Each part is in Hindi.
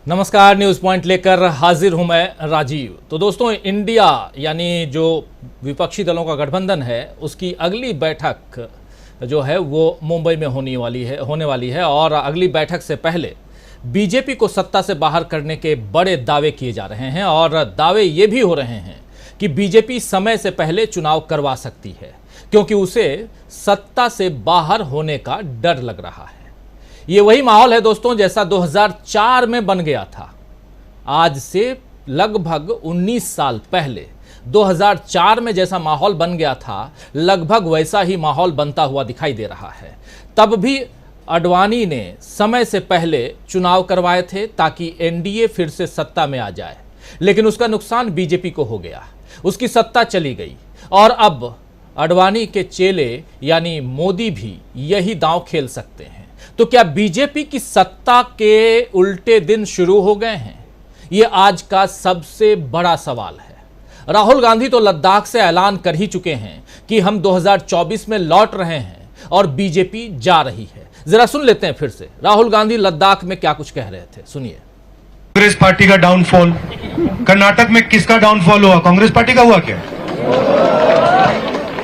नमस्कार, न्यूज़ पॉइंट लेकर हाजिर हूं मैं राजीव। तो दोस्तों, इंडिया यानी जो विपक्षी दलों का गठबंधन है उसकी अगली बैठक जो है वो मुंबई में होने वाली है और अगली बैठक से पहले बीजेपी को सत्ता से बाहर करने के बड़े दावे किए जा रहे हैं और दावे ये भी हो रहे हैं कि बीजेपी समय से पहले चुनाव करवा सकती है क्योंकि उसे सत्ता से बाहर होने का डर लग रहा है। ये वही माहौल है दोस्तों जैसा 2004 में बन गया था। आज से लगभग 19 साल पहले 2004 में जैसा माहौल बन गया था, लगभग वैसा ही माहौल बनता हुआ दिखाई दे रहा है। तब भी आडवाणी ने समय से पहले चुनाव करवाए थे ताकि एनडीए फिर से सत्ता में आ जाए, लेकिन उसका नुकसान बीजेपी को हो गया, उसकी सत्ता चली गई और अब आडवाणी के चेले यानी मोदी भी यही दांव खेल सकते हैं। तो क्या बीजेपी की सत्ता के उल्टे दिन शुरू हो गए हैं? यह आज का सबसे बड़ा सवाल है। राहुल गांधी तो लद्दाख से ऐलान कर ही चुके हैं कि हम 2024 में लौट रहे हैं और बीजेपी जा रही है। जरा सुन लेते हैं फिर से राहुल गांधी लद्दाख में क्या कुछ कह रहे थे, सुनिए। कांग्रेस पार्टी का डाउनफॉल, कर्नाटक में किसका डाउनफॉल हुआ? कांग्रेस पार्टी का हुआ क्या?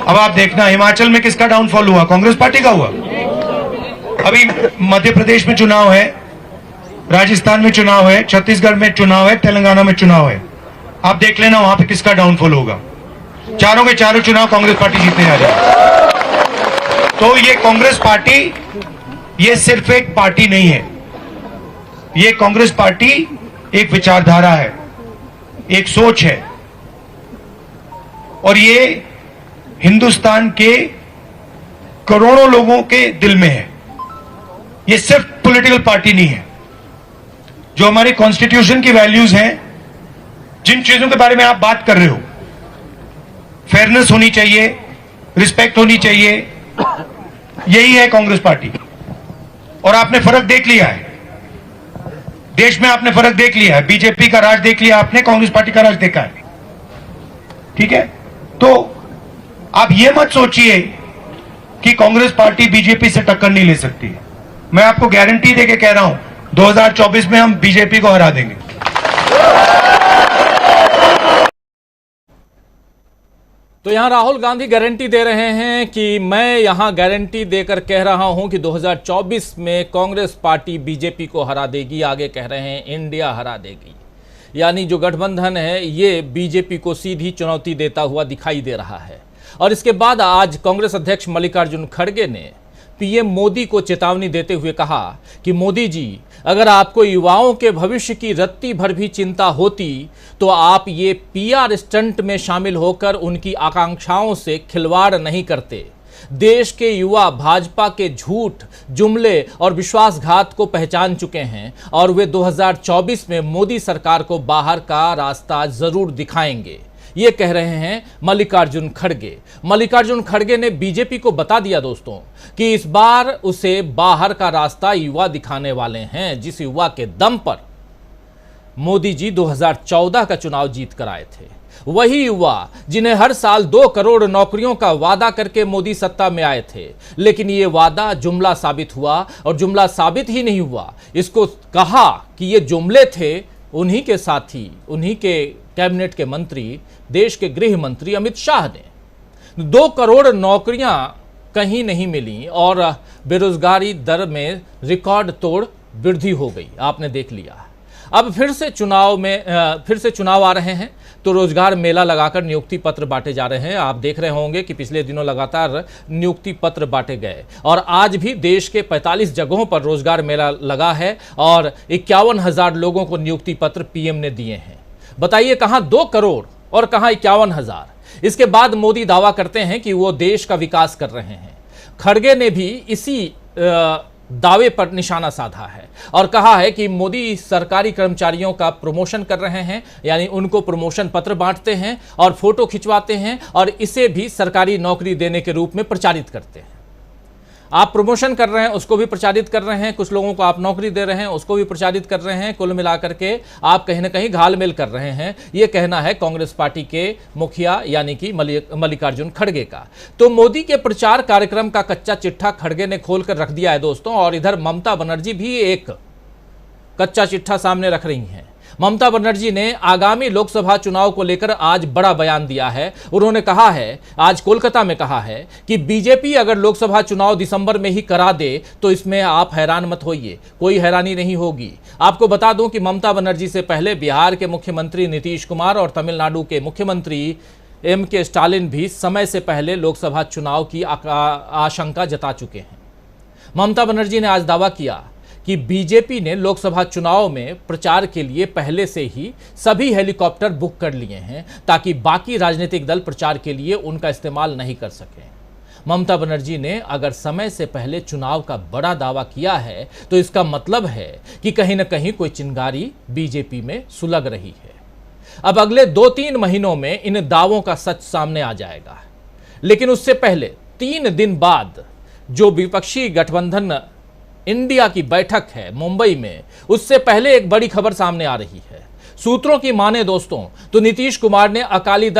अब आप देखना, हिमाचल में किसका डाउनफॉल हुआ? कांग्रेस पार्टी का हुआ। अभी मध्य प्रदेश में चुनाव है, राजस्थान में चुनाव है, छत्तीसगढ़ में चुनाव है, तेलंगाना में चुनाव है। आप देख लेना वहां पे किसका डाउनफॉल होगा। चारों के चारों चुनाव कांग्रेस पार्टी जीतने जा रही है। तो ये कांग्रेस पार्टी ये सिर्फ एक पार्टी नहीं है, ये कांग्रेस पार्टी एक विचारधारा है, एक सोच है और ये हिंदुस्तान के करोड़ों लोगों के दिल में है। ये सिर्फ पॉलिटिकल पार्टी नहीं है। जो हमारी कॉन्स्टिट्यूशन की वैल्यूज हैं, जिन चीजों के बारे में आप बात कर रहे हो, फेयरनेस होनी चाहिए, रिस्पेक्ट होनी चाहिए, यही है कांग्रेस पार्टी। और आपने फर्क देख लिया है, देश में आपने फर्क देख लिया है। बीजेपी का राज देख लिया आपने, कांग्रेस पार्टी का राज देखा है, ठीक है। तो आप ये मत सोचिए कि कांग्रेस पार्टी बीजेपी से टक्कर नहीं ले सकती। मैं आपको गारंटी देके कह रहा हूं, 2024 में हम बीजेपी को हरा देंगे। तो यहां राहुल गांधी गारंटी दे रहे हैं कि मैं यहां गारंटी देकर कह रहा हूं कि 2024 में कांग्रेस पार्टी बीजेपी को हरा देगी। आगे कह रहे हैं इंडिया हरा देगी, यानी जो गठबंधन है ये बीजेपी को सीधी चुनौती देता हुआ दिखाई दे रहा है। और इसके बाद आज कांग्रेस अध्यक्ष मल्लिकार्जुन खड़गे ने पीएम मोदी को चेतावनी देते हुए कहा कि मोदी जी, अगर आपको युवाओं के भविष्य की रत्ती भर भी चिंता होती तो आप ये पीआर स्टंट में शामिल होकर उनकी आकांक्षाओं से खिलवाड़ नहीं करते। देश के युवा भाजपा के झूठ, जुमले और विश्वासघात को पहचान चुके हैं और वे 2024 में मोदी सरकार को बाहर का रास्ता जरूर दिखाएंगे। ये कह रहे हैं मल्लिकार्जुन खड़गे। मल्लिकार्जुन खड़गे ने बीजेपी को बता दिया दोस्तों कि इस बार उसे बाहर का रास्ता युवा दिखाने वाले हैं, जिस युवा के दम पर मोदी जी 2014 का चुनाव जीत कर आए थे। वही युवा जिन्हें हर साल 2 करोड़ नौकरियों का वादा करके मोदी सत्ता में आए थे, लेकिन ये वादा जुमला साबित हुआ और जुमला साबित ही नहीं हुआ, इसको कहा कि ये जुमले थे उन्हीं के साथी, उन्हीं के कैबिनेट के मंत्री, देश के गृह मंत्री अमित शाह ने। 2 करोड़ नौकरियां कहीं नहीं मिली और बेरोजगारी दर में रिकॉर्ड तोड़ वृद्धि हो गई, आपने देख लिया। अब फिर से चुनाव आ रहे हैं तो रोजगार मेला लगाकर नियुक्ति पत्र बांटे जा रहे हैं। आप देख रहे होंगे कि पिछले दिनों लगातार नियुक्ति पत्र बांटे गए और आज भी देश के 45 जगहों पर रोजगार मेला लगा है और 51,000 लोगों को नियुक्ति पत्र पीएम ने दिए हैं। बताइए, कहां 2 करोड़ और कहां 51,000। इसके बाद मोदी दावा करते हैं कि वो देश का विकास कर रहे हैं। खड़गे ने भी इसी दावे पर निशाना साधा है और कहा है कि मोदी सरकारी कर्मचारियों का प्रमोशन कर रहे हैं, यानी उनको प्रमोशन पत्र बांटते हैं और फोटो खिंचवाते हैं और इसे भी सरकारी नौकरी देने के रूप में प्रचारित करते हैं। आप प्रमोशन कर रहे हैं, उसको भी प्रचारित कर रहे हैं, कुछ लोगों को आप नौकरी दे रहे हैं, उसको भी प्रचारित कर रहे हैं। कुल मिलाकर के आप कहीं ना कहीं घालमेल कर रहे हैं, ये कहना है कांग्रेस पार्टी के मुखिया यानी कि मल्लिकार्जुन खड़गे का। तो मोदी के प्रचार कार्यक्रम का कच्चा चिट्ठा खड़गे ने खोलकर रख दिया है दोस्तों। और इधर ममता बनर्जी भी एक कच्चा चिट्ठा सामने रख रही हैं। ममता बनर्जी ने आगामी लोकसभा चुनाव को लेकर आज बड़ा बयान दिया है। उन्होंने कहा है, आज कोलकाता में कहा है कि बीजेपी अगर लोकसभा चुनाव दिसंबर में ही करा दे तो इसमें आप हैरान मत होइए, कोई हैरानी नहीं होगी। आपको बता दूं कि ममता बनर्जी से पहले बिहार के मुख्यमंत्री नीतीश कुमार और तमिलनाडु के मुख्यमंत्री M.K. स्टालिन भी समय से पहले लोकसभा चुनाव की आशंका जता चुके हैं। ममता बनर्जी ने आज दावा किया कि बीजेपी ने लोकसभा चुनाव में प्रचार के लिए पहले से ही सभी हेलीकॉप्टर बुक कर लिए हैं ताकि बाकी राजनीतिक दल प्रचार के लिए उनका इस्तेमाल नहीं कर सकें। ममता बनर्जी ने अगर समय से पहले चुनाव का बड़ा दावा किया है तो इसका मतलब है कि कहीं ना कहीं कोई चिंगारी बीजेपी में सुलग रही है। अब अगले 2-3 महीनों में इन दावों का सच सामने आ जाएगा, लेकिन उससे पहले 3 दिन बाद जो विपक्षी गठबंधन इंडिया की बैठक है मुंबई में, उससे पहले एक बड़ी खबर सामने आ रही है। सूत्रों की माने दोस्तों तो नीतीश कुमार ने अकाली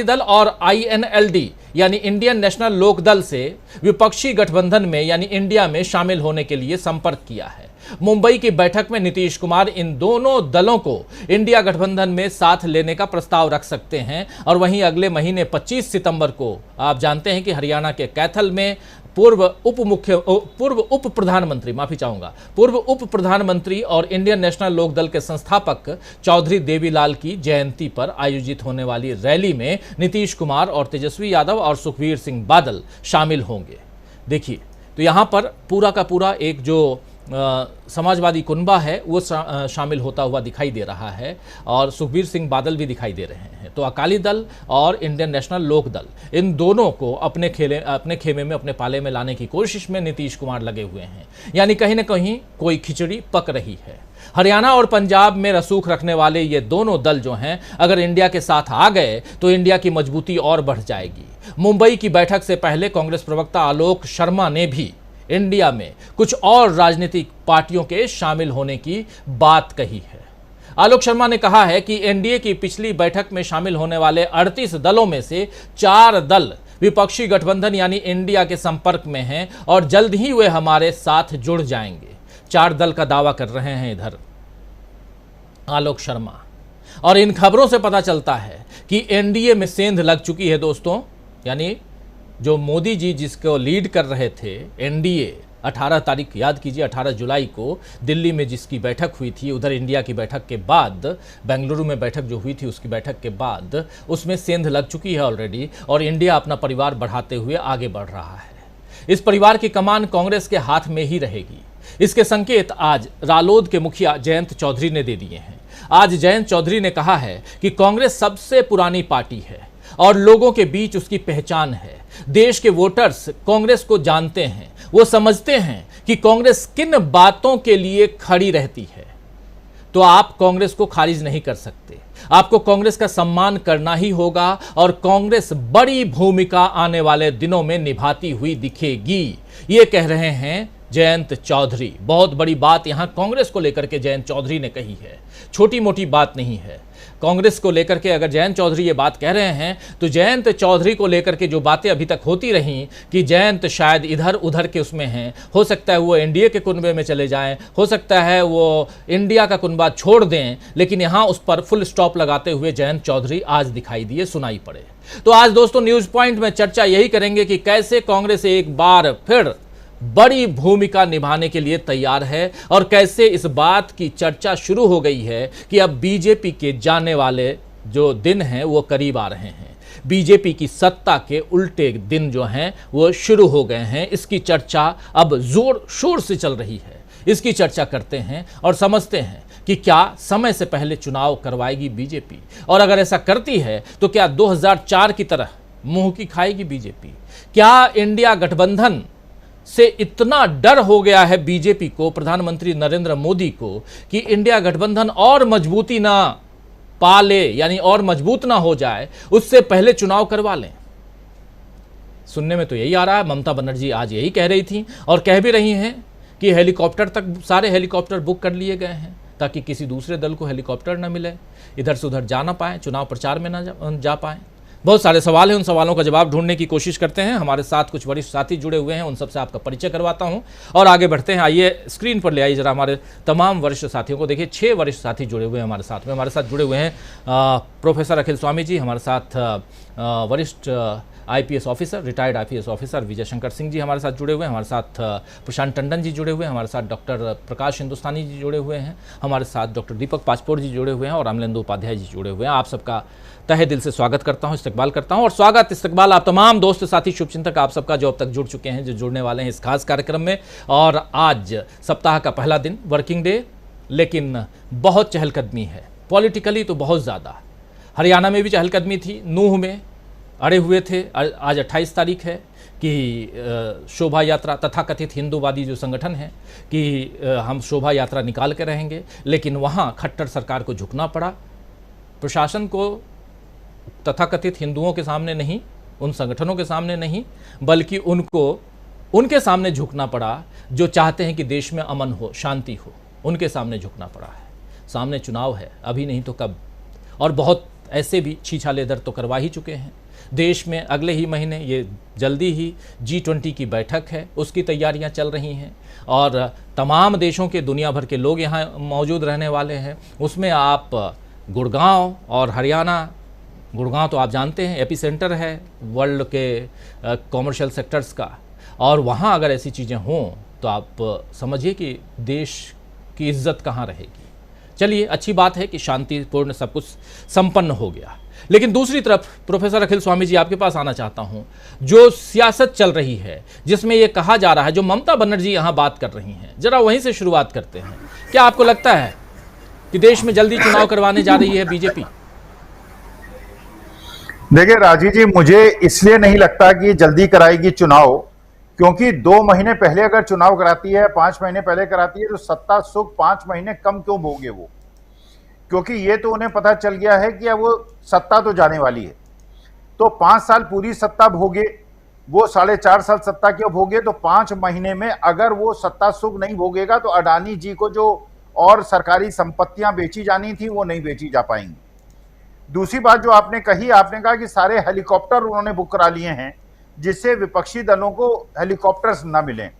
दल और INLD यानी इंडियन नेशनल लोकदल से विपक्षी गठबंधन में यानी इंडिया में शामिल होने के लिए संपर्क किया है। मुंबई की बैठक में नीतीश कुमार इन दोनों दलों को इंडिया गठबंधन में साथ लेने का प्रस्ताव रख सकते हैं। और वहीं अगले महीने 25 सितंबर को आप जानते हैं कि हरियाणा के कैथल में पूर्व उप प्रधानमंत्री और इंडियन नेशनल लोकदल के संस्थापक चौधरी देवीलाल की जयंती पर आयोजित होने वाली रैली में नीतीश कुमार और तेजस्वी यादव और सुखबीर सिंह बादल शामिल होंगे। देखिए, तो यहां पर पूरा का पूरा एक जो समाजवादी कुनबा है वो शामिल होता हुआ दिखाई दे रहा है और सुखबीर सिंह बादल भी दिखाई दे रहे हैं। तो अकाली दल और इंडियन नेशनल लोकदल, इन दोनों को अपने खेमे में, अपने पाले में लाने की कोशिश में नीतीश कुमार लगे हुए हैं। यानी कहीं ना कहीं कोई खिचड़ी पक रही है। हरियाणा और पंजाब में रसूख रखने वाले ये दोनों दल जो हैं, अगर इंडिया के साथ आ गए तो इंडिया की मजबूती और बढ़ जाएगी। मुंबई की बैठक से पहले कांग्रेस प्रवक्ता आलोक शर्मा ने भी इंडिया में कुछ और राजनीतिक पार्टियों के शामिल होने की बात कही है। आलोक शर्मा ने कहा है कि एनडीए की पिछली बैठक में शामिल होने वाले 38 दलों में से 4 दल विपक्षी गठबंधन यानी इंडिया के संपर्क में हैं और जल्द ही वे हमारे साथ जुड़ जाएंगे। 4 दल का दावा कर रहे हैं इधर आलोक शर्मा। और इन खबरों से पता चलता है कि एनडीए में सेंध लग चुकी है दोस्तों। यानी जो मोदी जी जिसको लीड कर रहे थे एनडीए, 18 तारीख याद कीजिए, 18 जुलाई को दिल्ली में जिसकी बैठक हुई थी, उधर इंडिया की बैठक के बाद बेंगलुरु में बैठक जो हुई थी उसकी बैठक के बाद उसमें सेंध लग चुकी है ऑलरेडी और इंडिया अपना परिवार बढ़ाते हुए आगे बढ़ रहा है। इस परिवार की कमान कांग्रेस के हाथ में ही रहेगी। इसके संकेत आज रालोद के मुखिया जयंत चौधरी ने दे दिए हैं। आज जयंत चौधरी ने कहा है कि कांग्रेस सबसे पुरानी पार्टी है और लोगों के बीच उसकी पहचान है। देश के वोटर्स कांग्रेस को जानते हैं, वो समझते हैं कि कांग्रेस किन बातों के लिए खड़ी रहती है। तो आप कांग्रेस को खारिज नहीं कर सकते, आपको कांग्रेस का सम्मान करना ही होगा और कांग्रेस बड़ी भूमिका आने वाले दिनों में निभाती हुई दिखेगी, ये कह रहे हैं जयंत चौधरी। बहुत बड़ी बात यहां कांग्रेस को लेकर के जयंत चौधरी ने कही है, छोटी मोटी बात नहीं है। कांग्रेस को लेकर के अगर जयंत चौधरी ये बात कह रहे हैं तो जयंत चौधरी को लेकर के जो बातें अभी तक होती रहीं कि जयंत शायद इधर उधर के उसमें हैं, हो सकता है वो एनडीए के कुनबे में चले जाएं, हो सकता है वो इंडिया का कुनबा छोड़ दें, लेकिन यहां उस पर फुल स्टॉप लगाते हुए जयंत चौधरी आज दिखाई दिए, सुनाई पड़े। तो आज दोस्तों न्यूज पॉइंट में चर्चा यही करेंगे कि कैसे कांग्रेस एक बार फिर बड़ी भूमिका निभाने के लिए तैयार है और कैसे इस बात की चर्चा शुरू हो गई है कि अब बीजेपी के जाने वाले जो दिन हैं वो करीब आ रहे हैं। बीजेपी की सत्ता के उल्टे दिन जो हैं वो शुरू हो गए हैं। इसकी चर्चा अब जोर शोर से चल रही है। इसकी चर्चा करते हैं और समझते हैं कि क्या समय से पहले चुनाव करवाएगी बीजेपी, और अगर ऐसा करती है तो क्या 2004 की तरह मुंह की खाएगी बीजेपी? क्या इंडिया गठबंधन से इतना डर हो गया है बीजेपी को, प्रधानमंत्री नरेंद्र मोदी को, कि इंडिया गठबंधन और मजबूती ना पाले यानी और मजबूत ना हो जाए उससे पहले चुनाव करवा लें? सुनने में तो यही आ रहा है। ममता बनर्जी आज यही कह रही थी और कह भी रही हैं कि हेलीकॉप्टर तक, सारे हेलीकॉप्टर बुक कर लिए गए हैं ताकि किसी दूसरे दल को हेलीकॉप्टर ना मिले, इधर से उधर जा ना पाए, चुनाव प्रचार में ना जा पाए। बहुत सारे सवाल हैं, उन सवालों का जवाब ढूंढने की कोशिश करते हैं। हमारे साथ कुछ वरिष्ठ साथी जुड़े हुए हैं, उन सबसे आपका परिचय करवाता हूं और आगे बढ़ते हैं। आइए स्क्रीन पर ले आइए जरा हमारे तमाम वरिष्ठ साथियों को। देखिए 6 वरिष्ठ साथी जुड़े हुए हैं हमारे साथ में। हमारे साथ जुड़े हुए हैं प्रोफेसर अखिल स्वामी जी, हमारे साथ वरिष्ठ IPS officer, retired IPS officer Vijay Shankar Singh ji हमारे साथ जुड़े हुए हैं। हमारे साथ प्रशांत टंडन जी जुड़े हुए हैं। हमारे साथ डॉक्टर प्रकाश हिंदुस्तानी जी जुड़े हुए हैं। हमारे साथ डॉक्टर दीपक पाचपोर जी जुड़े हुए हैं और अमलेंदु उपाध्याय जी जुड़े हुए हैं। आप सबका तहे दिल से स्वागत करता हूं, इस्तकबाल करता हूं और स्वागत इस्तकबाल आप तमाम दोस्त साथी शुभचिंतक आप सबका जो अब तक जुड़ चुके हैं, जो जुड़ने वाले हैं इस खास कार्यक्रम में। और आज सप्ताह का पहला दिन, वर्किंग डे, लेकिन बहुत चहलकदमी है पॉलिटिकली तो बहुत ज़्यादा। हरियाणा में भी चहलकदमी थी, नूह में अड़े हुए थे। आज 28 तारीख है कि शोभा यात्रा, तथाकथित हिंदूवादी जो संगठन है कि हम शोभा यात्रा निकाल के रहेंगे, लेकिन वहाँ खट्टर सरकार को झुकना पड़ा। प्रशासन को तथाकथित हिंदुओं के सामने नहीं, उन संगठनों के सामने नहीं, बल्कि उनको उनके सामने झुकना पड़ा जो चाहते हैं कि देश में अमन हो, शांति हो। उनके सामने झुकना पड़ा है। सामने चुनाव है, अभी नहीं तो कब। और बहुत ऐसे भी छीछाले दर तो करवा ही चुके हैं। देश में अगले ही महीने, ये जल्दी ही G20 की बैठक है, उसकी तैयारियां चल रही हैं और तमाम देशों के, दुनिया भर के लोग यहाँ मौजूद रहने वाले हैं। उसमें आप गुड़गांव और हरियाणा, गुड़गांव तो आप जानते हैं एपी सेंटर है वर्ल्ड के कॉमर्शियल सेक्टर्स का, और वहाँ अगर ऐसी चीज़ें हों तो आप समझिए कि देश की इज्जत कहाँ रहेगी। चलिए, अच्छी बात है कि शांतिपूर्ण सब कुछ संपन्न हो गया। लेकिन दूसरी तरफ प्रोफेसर अखिल स्वामी जी, आपके पास आना चाहता हूं। जो सियासत चल रही है, जिसमें यह कहा जा रहा है, जो ममता बनर्जी यहां बात कर रही हैं, जरा वहीं से शुरुआत करते हैं। क्या आपको लगता है कि देश में जल्दी चुनाव करवाने जा रही है बीजेपी? देखिए राजीव जी, मुझे इसलिए नहीं लगता कि जल्दी कराएगी चुनाव, क्योंकि 2 महीने पहले अगर चुनाव कराती है, 5 महीने पहले कराती है, तो सत्ता सुख 5 महीने कम क्यों भोगे वो? क्योंकि ये तो उन्हें पता चल गया है कि अब वो सत्ता तो जाने वाली है, तो 5 साल पूरी सत्ता भोगे, वो 4.5 साल सत्ता क्यों भोगे? तो 5 महीने में अगर वो सत्ता सुख नहीं भोगेगा तो अडानी जी को जो और सरकारी संपत्तियां बेची जानी थी वो नहीं बेची जा पाएंगी। दूसरी बात जो आपने कही, आपने कहा कि सारे हेलीकॉप्टर उन्होंने बुक करा लिए हैं जिससे विपक्षी दलों को हेलीकॉप्टर्स ना मिलें।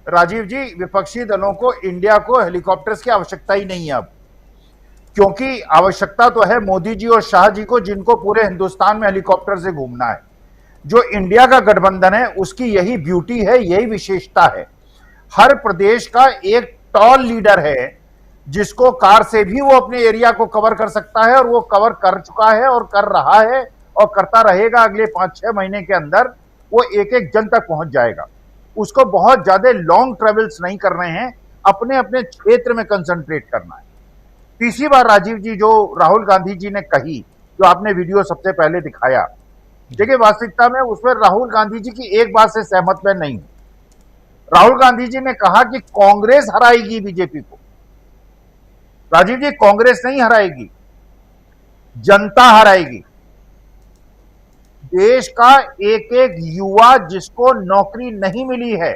राजीव जी, विपक्षी दलों को, इंडिया को हेलीकॉप्टर्स की आवश्यकता ही नहीं है अब, क्योंकि आवश्यकता तो है मोदी जी और शाह जी को, जिनको पूरे हिंदुस्तान में हेलीकॉप्टर से घूमना है। जो इंडिया का गठबंधन है उसकी यही ब्यूटी है, यही विशेषता है। हर प्रदेश का एक टॉल लीडर है जिसको कार से भी वो अपने एरिया को कवर कर सकता है, और वो कवर कर चुका है और कर रहा है और करता रहेगा। अगले 5-6 महीने के अंदर वो एक एक जन तक पहुंच जाएगा। उसको बहुत ज्यादा लॉन्ग ट्रेवल्स नहीं करने हैं, अपने अपने क्षेत्र में कंसंट्रेट करना है। तीसरी बार राजीव जी, जो राहुल गांधी जी ने कही, जो आपने वीडियो सबसे पहले दिखाया, देखिए वास्तविकता में उसमें राहुल गांधी जी की एक बात से सहमत मैं नहीं हूं। राहुल गांधी जी ने कहा कि कांग्रेस हराएगी बीजेपी को। राजीव जी, कांग्रेस नहीं हराएगी, जनता हराएगी। देश का एक एक युवा जिसको नौकरी नहीं मिली है,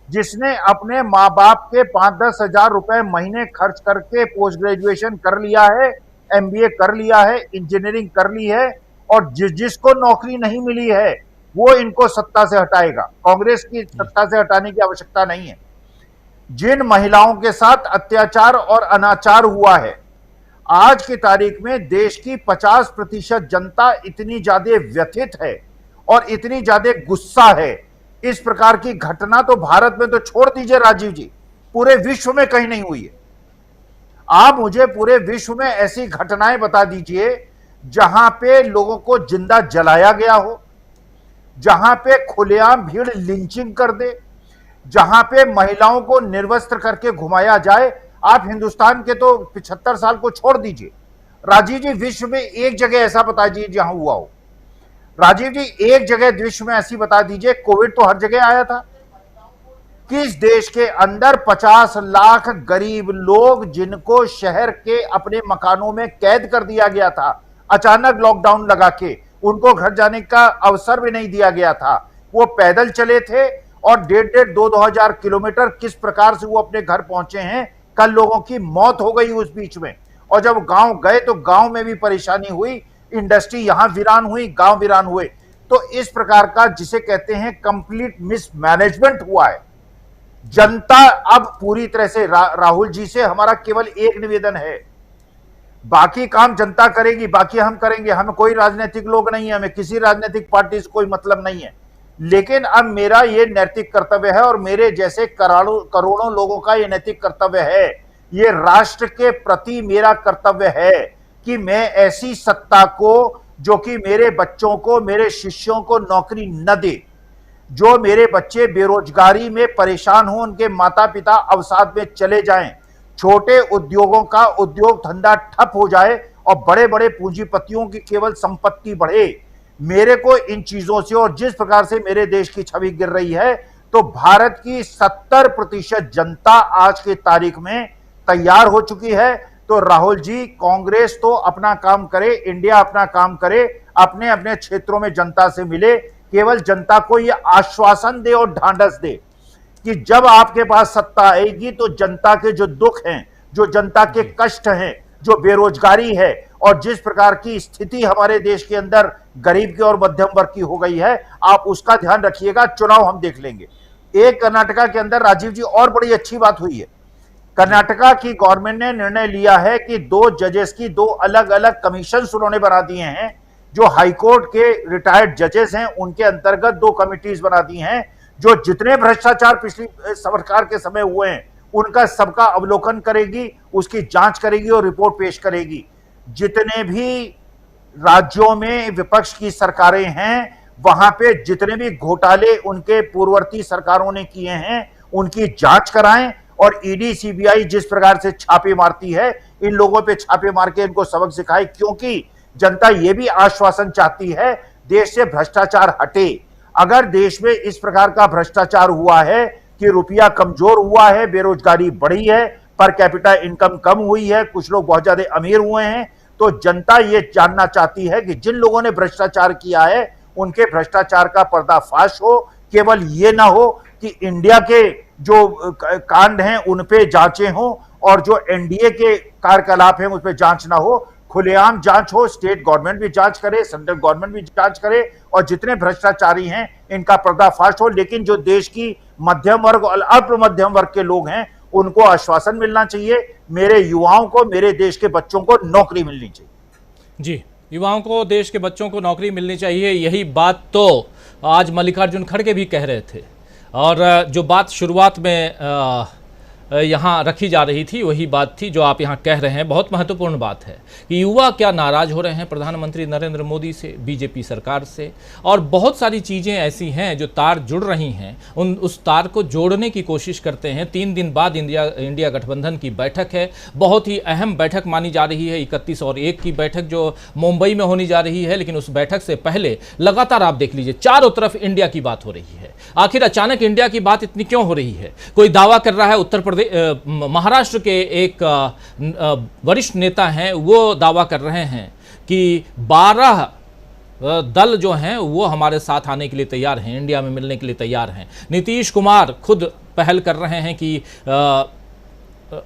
जिसने अपने माँ बाप के 5-10 हजार रुपए महीने खर्च करके पोस्ट ग्रेजुएशन कर लिया है, MBA कर लिया है, इंजीनियरिंग कर ली है, और जिसको नौकरी नहीं मिली है वो इनको सत्ता से हटाएगा। कांग्रेस की सत्ता से हटाने की आवश्यकता नहीं है। जिन महिलाओं के साथ अत्याचार और अनाचार हुआ है, आज की तारीख में देश की 50% जनता इतनी ज्यादा व्यथित है और इतनी ज्यादा गुस्सा है। इस प्रकार की घटना तो भारत में तो छोड़ दीजिए राजीव जी, पूरे विश्व में कहीं नहीं हुई है। आप मुझे पूरे विश्व में ऐसी घटनाएं बता दीजिए जहां पे लोगों को जिंदा जलाया गया हो, जहां पे खुलेआम भीड़ लिंचिंग कर दे, जहां पे महिलाओं को निर्वस्त्र करके घुमाया जाए। आप हिंदुस्तान के तो 75 साल को छोड़ दीजिए राजीव जी, विश्व में एक जगह ऐसा बता दीजिए जहां हुआ हो। राजीव जी, एक जगह विश्व में ऐसी बता दीजिए। कोविड तो हर जगह आया था। किस देश के अंदर 50 लाख गरीब लोग, जिनको शहर के अपने मकानों में कैद कर दिया गया था, अचानक लॉकडाउन लगा के उनको घर जाने का अवसर भी नहीं दिया गया था, वो पैदल चले थे और 1.5-2 हजार किलोमीटर किस प्रकार से वो अपने घर पहुंचे हैं। कल लोगों की मौत हो गई उस बीच में, और जब गांव गए तो गांव में भी परेशानी हुई। इंडस्ट्री यहां वीरान हुई, गांव वीरान हुए। तो इस प्रकार का जिसे कहते हैं कंप्लीट मिसमैनेजमेंट हुआ है। जनता अब पूरी तरह से राहुल जी से हमारा केवल एक निवेदन है, बाकी काम जनता करेगी, बाकी हम करेंगे। हमें कोई राजनीतिक लोग नहीं है, हमें किसी राजनीतिक पार्टी से कोई मतलब नहीं है, लेकिन अब मेरा यह नैतिक कर्तव्य है और मेरे जैसे करोड़ों लोगों का यह नैतिक कर्तव्य है, ये राष्ट्र के प्रति मेरा कर्तव्य है कि मैं ऐसी सत्ता को जो कि मेरे बच्चों को, मेरे शिष्यों को नौकरी न दे, जो मेरे बच्चे बेरोजगारी में परेशान हो, उनके माता पिता अवसाद में चले जाएं, छोटे उद्योगों का उद्योग धंधा ठप हो जाए और बड़े बड़े पूंजीपतियों की केवल संपत्ति बढ़े। मेरे को इन चीजों से, और जिस प्रकार से मेरे देश की छवि गिर रही है, तो भारत की 70% जनता आज की तारीख में तैयार हो चुकी है। तो राहुल जी, कांग्रेस तो अपना काम करे, इंडिया अपना काम करे, अपने अपने क्षेत्रों में जनता से मिले, केवल जनता को यह आश्वासन दे और ढांढस दे कि जब आपके पास सत्ता आएगी तो जनता के जो दुख हैं, जो जनता के कष्ट हैं, जो बेरोजगारी है और जिस प्रकार की स्थिति हमारे देश के अंदर गरीब की और मध्यम वर्ग की हो गई है, आप उसका ध्यान रखिएगा। चुनाव हम देख लेंगे। एक कर्नाटका के अंदर राजीव जी और बड़ी अच्छी बात हुई है, कर्नाटका की गवर्नमेंट ने निर्णय लिया है कि 2 जजेस की 2 अलग अलग कमीशन उन्होंने बना दिए हैं। जो हाईकोर्ट के रिटायर्ड जजेस हैं उनके अंतर्गत 2 कमिटीज बना दी हैं, जो जितने भ्रष्टाचार पिछली सरकार के समय हुए हैं उनका सबका अवलोकन करेगी, उसकी जांच करेगी और रिपोर्ट पेश करेगी। जितने भी राज्यों में विपक्ष की सरकारें हैं, वहां पे जितने भी घोटाले उनके पूर्ववर्ती सरकारों ने किए हैं उनकी जांच कराएं और ईडी सीबीआई जिस प्रकार से छापे मारती है, इन लोगों पे छापे मार के इनको सबक सिखाए, क्योंकि जनता ये भी आश्वासन चाहती है देश से भ्रष्टाचार हटे। अगर देश में इस प्रकार का भ्रष्टाचार हुआ है कि रुपया कमजोर हुआ है, बेरोजगारी बढ़ी है, पर कैपिटा इनकम कम हुई है, कुछ लोग बहुत ज्यादा अमीर हुए हैं, तो जनता ये जानना चाहती है कि जिन लोगों ने भ्रष्टाचार किया है उनके भ्रष्टाचार का पर्दाफाश हो। केवल ये ना हो कि इंडिया के जो कांड हैं उन पे जांचें हो और जो एनडीए के कार्यकलाप हैं उस पे जांच ना हो, खुलेआम जांच हो। स्टेट गवर्नमेंट भी जांच करे, सेंट्रल गवर्नमेंट भी जांच करे और जितने भ्रष्टाचारी हैं इनका पर्दाफाश हो। लेकिन जो देश की मध्यम वर्ग और अल्प मध्यम वर्ग के लोग हैं उनको आश्वासन मिलना चाहिए, मेरे युवाओं को, मेरे देश के बच्चों को नौकरी मिलनी चाहिए। जी, युवाओं को, देश के बच्चों को नौकरी मिलनी चाहिए, यही बात तो आज मल्लिकार्जुन खड़गे भी कह रहे थे। और जो बात शुरुआत में यहाँ रखी जा रही थी वही बात थी जो आप यहाँ कह रहे हैं। बहुत महत्वपूर्ण बात है कि युवा क्या नाराज हो रहे हैं प्रधानमंत्री नरेंद्र मोदी से, बीजेपी सरकार से, और बहुत सारी चीज़ें ऐसी हैं जो तार जुड़ रही हैं, उस तार को जोड़ने की कोशिश करते हैं। 3 दिन बाद इंडिया गठबंधन की बैठक है, बहुत ही अहम बैठक मानी जा रही है, 31 और 1 की बैठक जो मुंबई में होने जा रही है। लेकिन उस बैठक से पहले लगातार आप देख लीजिए चारों तरफ इंडिया की बात हो रही है। आखिर अचानक इंडिया की बात इतनी क्यों हो रही है? कोई दावा कर रहा है, उत्तर प्रदेश महाराष्ट्र के एक वरिष्ठ नेता हैं, वो दावा कर रहे हैं कि 12 दल जो हैं वो हमारे साथ आने के लिए तैयार हैं, इंडिया में मिलने के लिए तैयार हैं। नीतीश कुमार खुद पहल कर रहे हैं कि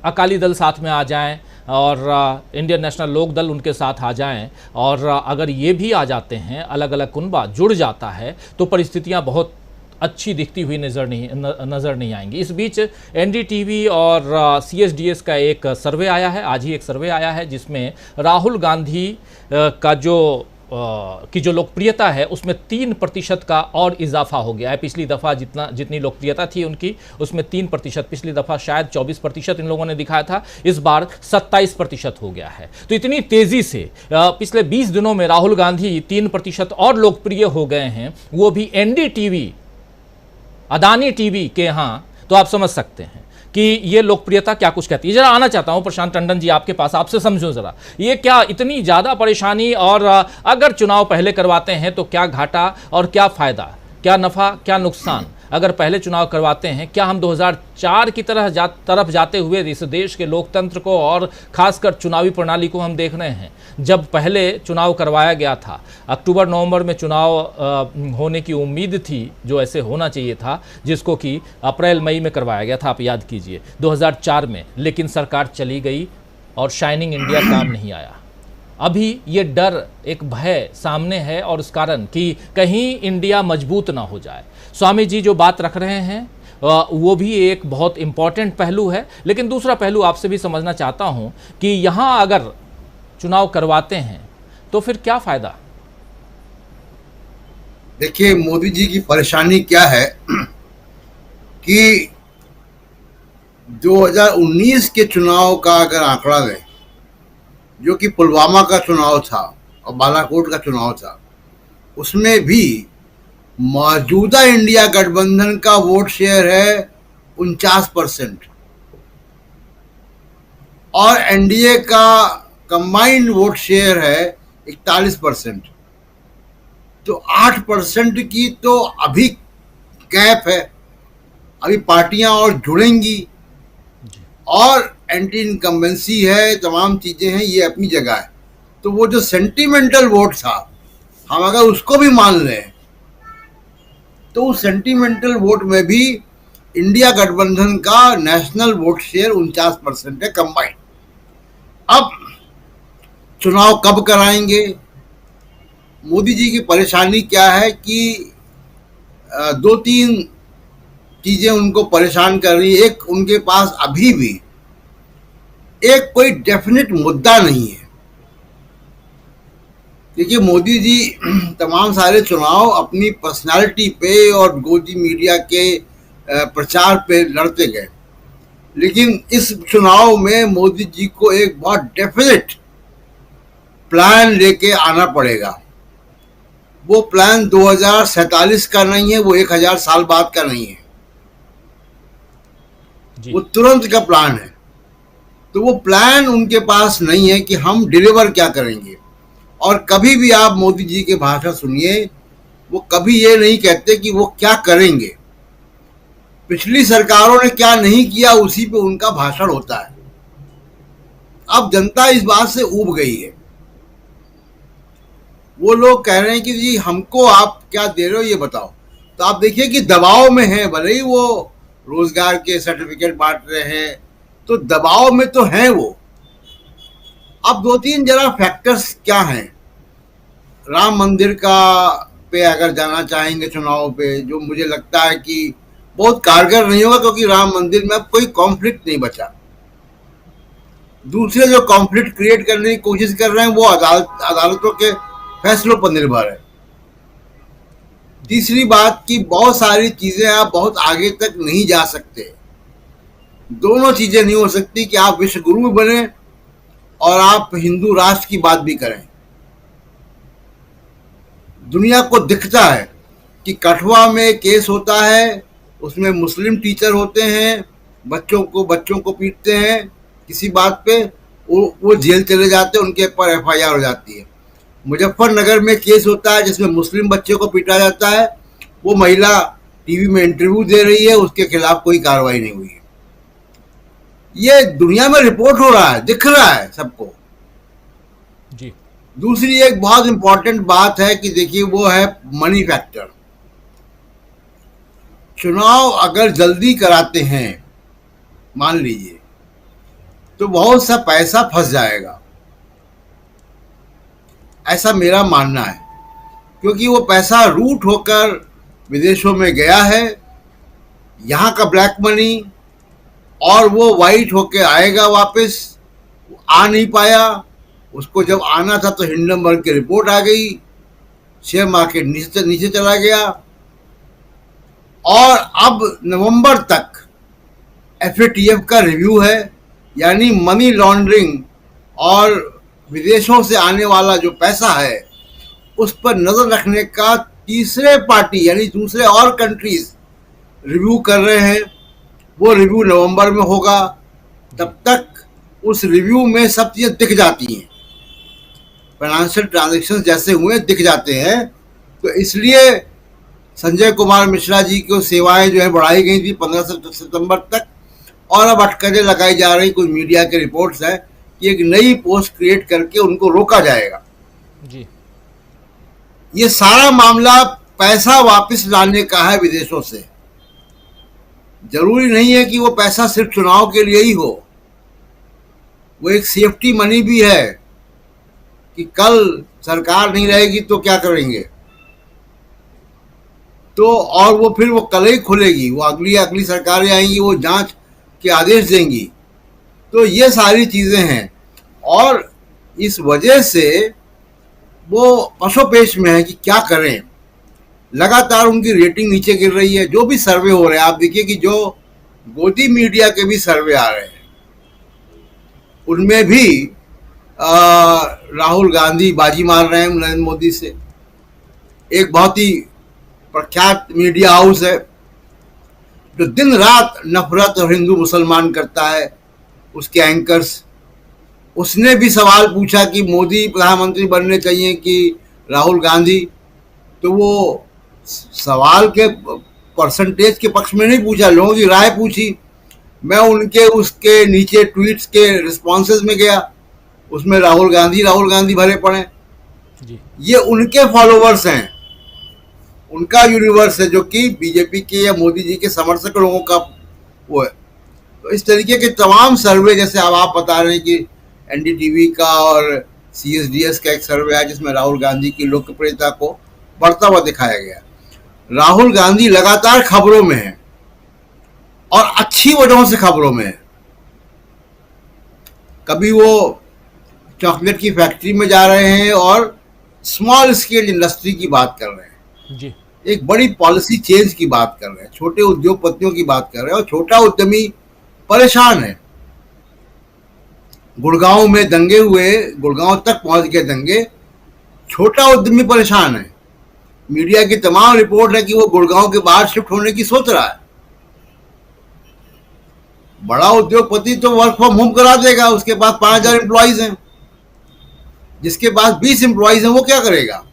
अकाली दल साथ में आ जाएं और इंडियन नेशनल लोक दल उनके साथ आ जाएं, और अगर ये भी आ जाते हैं, अलग अलग कुनबा जुड़ जाता है, तो परिस्थितियां बहुत अच्छी दिखती हुई नज़र नहीं आएंगी। इस बीच एनडीटीवी और सीएसडीएस का एक सर्वे आया है, आज ही एक सर्वे आया है, जिसमें राहुल गांधी का जो लोकप्रियता है उसमें 3% का और इजाफा हो गया है। पिछली दफ़ा जितनी लोकप्रियता थी उनकी उसमें 3%, पिछली दफ़ा शायद 24% इन लोगों ने दिखाया था, इस बार 27% हो गया है। तो इतनी तेज़ी से पिछले 20 दिनों में राहुल गांधी 3% और लोकप्रिय हो गए हैं, वो भी एनडीटीवी, अदानी टीवी के यहाँ। तो आप समझ सकते हैं कि ये लोकप्रियता क्या कुछ कहती है। जरा आना चाहता हूं प्रशांत टंडन जी आपके पास, आपसे समझो जरा, ये क्या इतनी ज़्यादा परेशानी, और अगर चुनाव पहले करवाते हैं तो क्या घाटा और क्या फ़ायदा, क्या नफ़ा क्या नुकसान? अगर पहले चुनाव करवाते हैं, क्या हम 2004 की तरफ जाते हुए इस देश के लोकतंत्र को और खासकर चुनावी प्रणाली को हम देख रहे हैं? जब पहले चुनाव करवाया गया था, अक्टूबर नवंबर में चुनाव होने की उम्मीद थी, जो ऐसे होना चाहिए था, जिसको कि अप्रैल मई में करवाया गया था, आप याद कीजिए 2004 में, लेकिन सरकार चली गई और शाइनिंग इंडिया काम नहीं आया। अभी ये डर, एक भय सामने है, और उस कारण कि कहीं इंडिया मजबूत ना हो जाए। स्वामी जी जो बात रख रहे हैं वो भी एक बहुत इंपॉर्टेंट पहलू है, लेकिन दूसरा पहलू आपसे भी समझना चाहता हूं कि यहां अगर चुनाव करवाते हैं तो फिर क्या फायदा? देखिए, मोदी जी की परेशानी क्या है कि 2019 के चुनाव का अगर आंकड़ा लें, जो कि पुलवामा का चुनाव था और बालाकोट का चुनाव था, उसमें भी मौजूदा इंडिया गठबंधन का वोट शेयर है 49% और एनडीए का कंबाइंड वोट शेयर है 41%। तो 8% की तो अभी गैप है। अभी पार्टियां और जुड़ेंगी और एंटी इनकम्बेंसी है, तमाम चीजें हैं, ये अपनी जगह है। तो वो जो सेंटिमेंटल वोट था, हम अगर उसको भी मान लें तो उस सेंटिमेंटल वोट में भी इंडिया गठबंधन का नेशनल वोट शेयर 49% है कंबाइंड। अब चुनाव कब कराएंगे? मोदी जी की परेशानी क्या है कि दो तीन चीजें उनको परेशान कर रही है। एक, उनके पास अभी भी एक कोई डेफिनेट मुद्दा नहीं है। देखिए, मोदी जी तमाम सारे चुनाव अपनी पर्सनालिटी पे और गोदी मीडिया के प्रचार पे लड़ते गए, लेकिन इस चुनाव में मोदी जी को एक बहुत डेफिनेट प्लान लेके आना पड़ेगा। वो प्लान 2047 का नहीं है, वो 1000 साल बाद का नहीं है, वो तुरंत का प्लान है। तो वो प्लान उनके पास नहीं है कि हम डिलीवर क्या करेंगे। और कभी भी आप मोदी जी के भाषण सुनिए, वो कभी ये नहीं कहते कि वो क्या करेंगे। पिछली सरकारों ने क्या नहीं किया, उसी पे उनका भाषण होता है। अब जनता इस बात से ऊब गई है। वो लोग कह रहे हैं कि जी हमको आप क्या दे रहे हो ये बताओ। तो आप देखिए कि दबाव में है, भले ही वो रोजगार के सर्टिफिकेट बांट रहे हैं, तो दबाव में तो हैं वो। अब दो तीन जरा फैक्टर्स क्या हैं। राम मंदिर का पे अगर जाना चाहेंगे चुनाव पे, जो मुझे लगता है कि बहुत कारगर नहीं होगा, क्योंकि राम मंदिर में अब कोई कॉन्फ्लिक्ट नहीं बचा। दूसरे जो कॉन्फ्लिक्ट क्रिएट करने की कोशिश कर रहे हैं वो अदालतों के फैसलों पर निर्भर है। तीसरी बात कि बहुत सारी चीजें आप बहुत आगे तक नहीं जा सकते। दोनों चीजें नहीं हो सकती कि आप विश्व गुरु भी बने और आप हिंदू राष्ट्र की बात भी करें। दुनिया को दिखता है कि कठुआ में केस होता है, उसमें मुस्लिम टीचर होते हैं, बच्चों को पीटते हैं किसी बात पे, वो जेल चले जाते हैं, उनके ऊपर FIR हो जाती है। मुजफ्फरनगर में केस होता है जिसमें मुस्लिम बच्चे को पीटा जाता है, वो महिला टीवी में इंटरव्यू दे रही है, उसके खिलाफ कोई कार्रवाई नहीं हुई है। ये दुनिया में रिपोर्ट हो रहा है, दिख रहा है सबको जी। दूसरी एक बहुत इंपॉर्टेंट बात है कि देखिए, वो है मनी फैक्टर। चुनाव अगर जल्दी कराते हैं, मान लीजिए, तो बहुत सा पैसा फंस जाएगा, ऐसा मेरा मानना है। क्योंकि वो पैसा रूट होकर विदेशों में गया है, यहाँ का ब्लैक मनी, और वो वाइट होके आएगा वापस, आ नहीं पाया। उसको जब आना था तो हिंडनबर्ग की रिपोर्ट आ गई, शेयर मार्केट नीचे चला गया, और अब नवंबर तक FATF का रिव्यू है, यानी मनी लॉन्ड्रिंग और विदेशों से आने वाला जो पैसा है उस पर नजर रखने का तीसरे पार्टी यानी दूसरे और कंट्रीज रिव्यू कर रहे हैं। वो रिव्यू नवंबर में होगा। तब तक उस रिव्यू में सब चीजें दिख जाती हैं, फाइनेंशियल ट्रांजैक्शंस जैसे हुए दिख जाते हैं। तो इसलिए संजय कुमार मिश्रा जी की सेवाएं जो है बढ़ाई गई थी 15 सितंबर तक, और अब अटकलें लगाई जा रही। कुछ मीडिया के रिपोर्ट्स हैं कि एक नई पोस्ट क्रिएट करके उनको रोका जाएगा जी। ये सारा मामला पैसा वापस लाने का है विदेशों से। जरूरी नहीं है कि वो पैसा सिर्फ चुनाव के लिए ही हो, वो एक सेफ्टी मनी भी है कि कल सरकार नहीं रहेगी तो क्या करेंगे, तो और वो फिर वो कल ही खुलेगी, वो अगली सरकारें आएंगी, वो जांच के आदेश देंगी। तो ये सारी चीजें हैं और इस वजह से वो पशोपेश में है कि क्या करें। लगातार उनकी रेटिंग नीचे गिर रही है। जो भी सर्वे हो रहे हैं, आप देखिए कि जो गोदी मीडिया के भी सर्वे आ रहे हैं उनमें भी राहुल गांधी बाजी मार रहे हैं नरेंद्र मोदी से। एक बहुत ही प्रख्यात मीडिया हाउस है जो दिन रात नफरत और हिंदू मुसलमान करता है, उसके एंकर्स, उसने भी सवाल पूछा कि मोदी प्रधानमंत्री बनने चाहिए कि राहुल गांधी, तो वो सवाल के परसेंटेज के पक्ष में नहीं पूछा, लोगों की राय पूछी। मैं उनके उसके नीचे ट्वीट्स के रिस्पॉन्सेज में गया, उसमें राहुल गांधी भरे पड़े जी। ये उनके फॉलोवर्स हैं, उनका यूनिवर्स है जो कि बीजेपी के या मोदी जी के समर्थक लोगों का वो है। तो इस तरीके के तमाम सर्वे, जैसे अब आप बता रहे हैं कि एनडीटीवी का और सीएसडीएस का एक सर्वे है जिसमें राहुल गांधी की लोकप्रियता को बढ़ता हुआ दिखाया गया। राहुल गांधी लगातार खबरों में है और अच्छी वजहों से खबरों में है। कभी वो चॉकलेट की फैक्ट्री में जा रहे हैं और स्मॉल स्केल इंडस्ट्री की बात कर रहे हैं जी। एक बड़ी पॉलिसी चेंज की बात कर रहे हैं, छोटे उद्योगपतियों की बात कर रहे हैं और छोटा उद्यमी परेशान है। गुड़गांव में दंगे हुए, गुड़गांव तक पहुंच गए दंगे, छोटा उद्यमी परेशान है। मीडिया की तमाम रिपोर्ट है कि वो गुड़गांव के बाहर शिफ्ट होने की सोच रहा है। बड़ा उद्योगपति तो वर्क फ्रॉम होम करा देगा, उसके पास 5000 एम्प्लॉइज हैं। जिसके पास 20 एम्प्लॉइज हैं वो क्या करेगा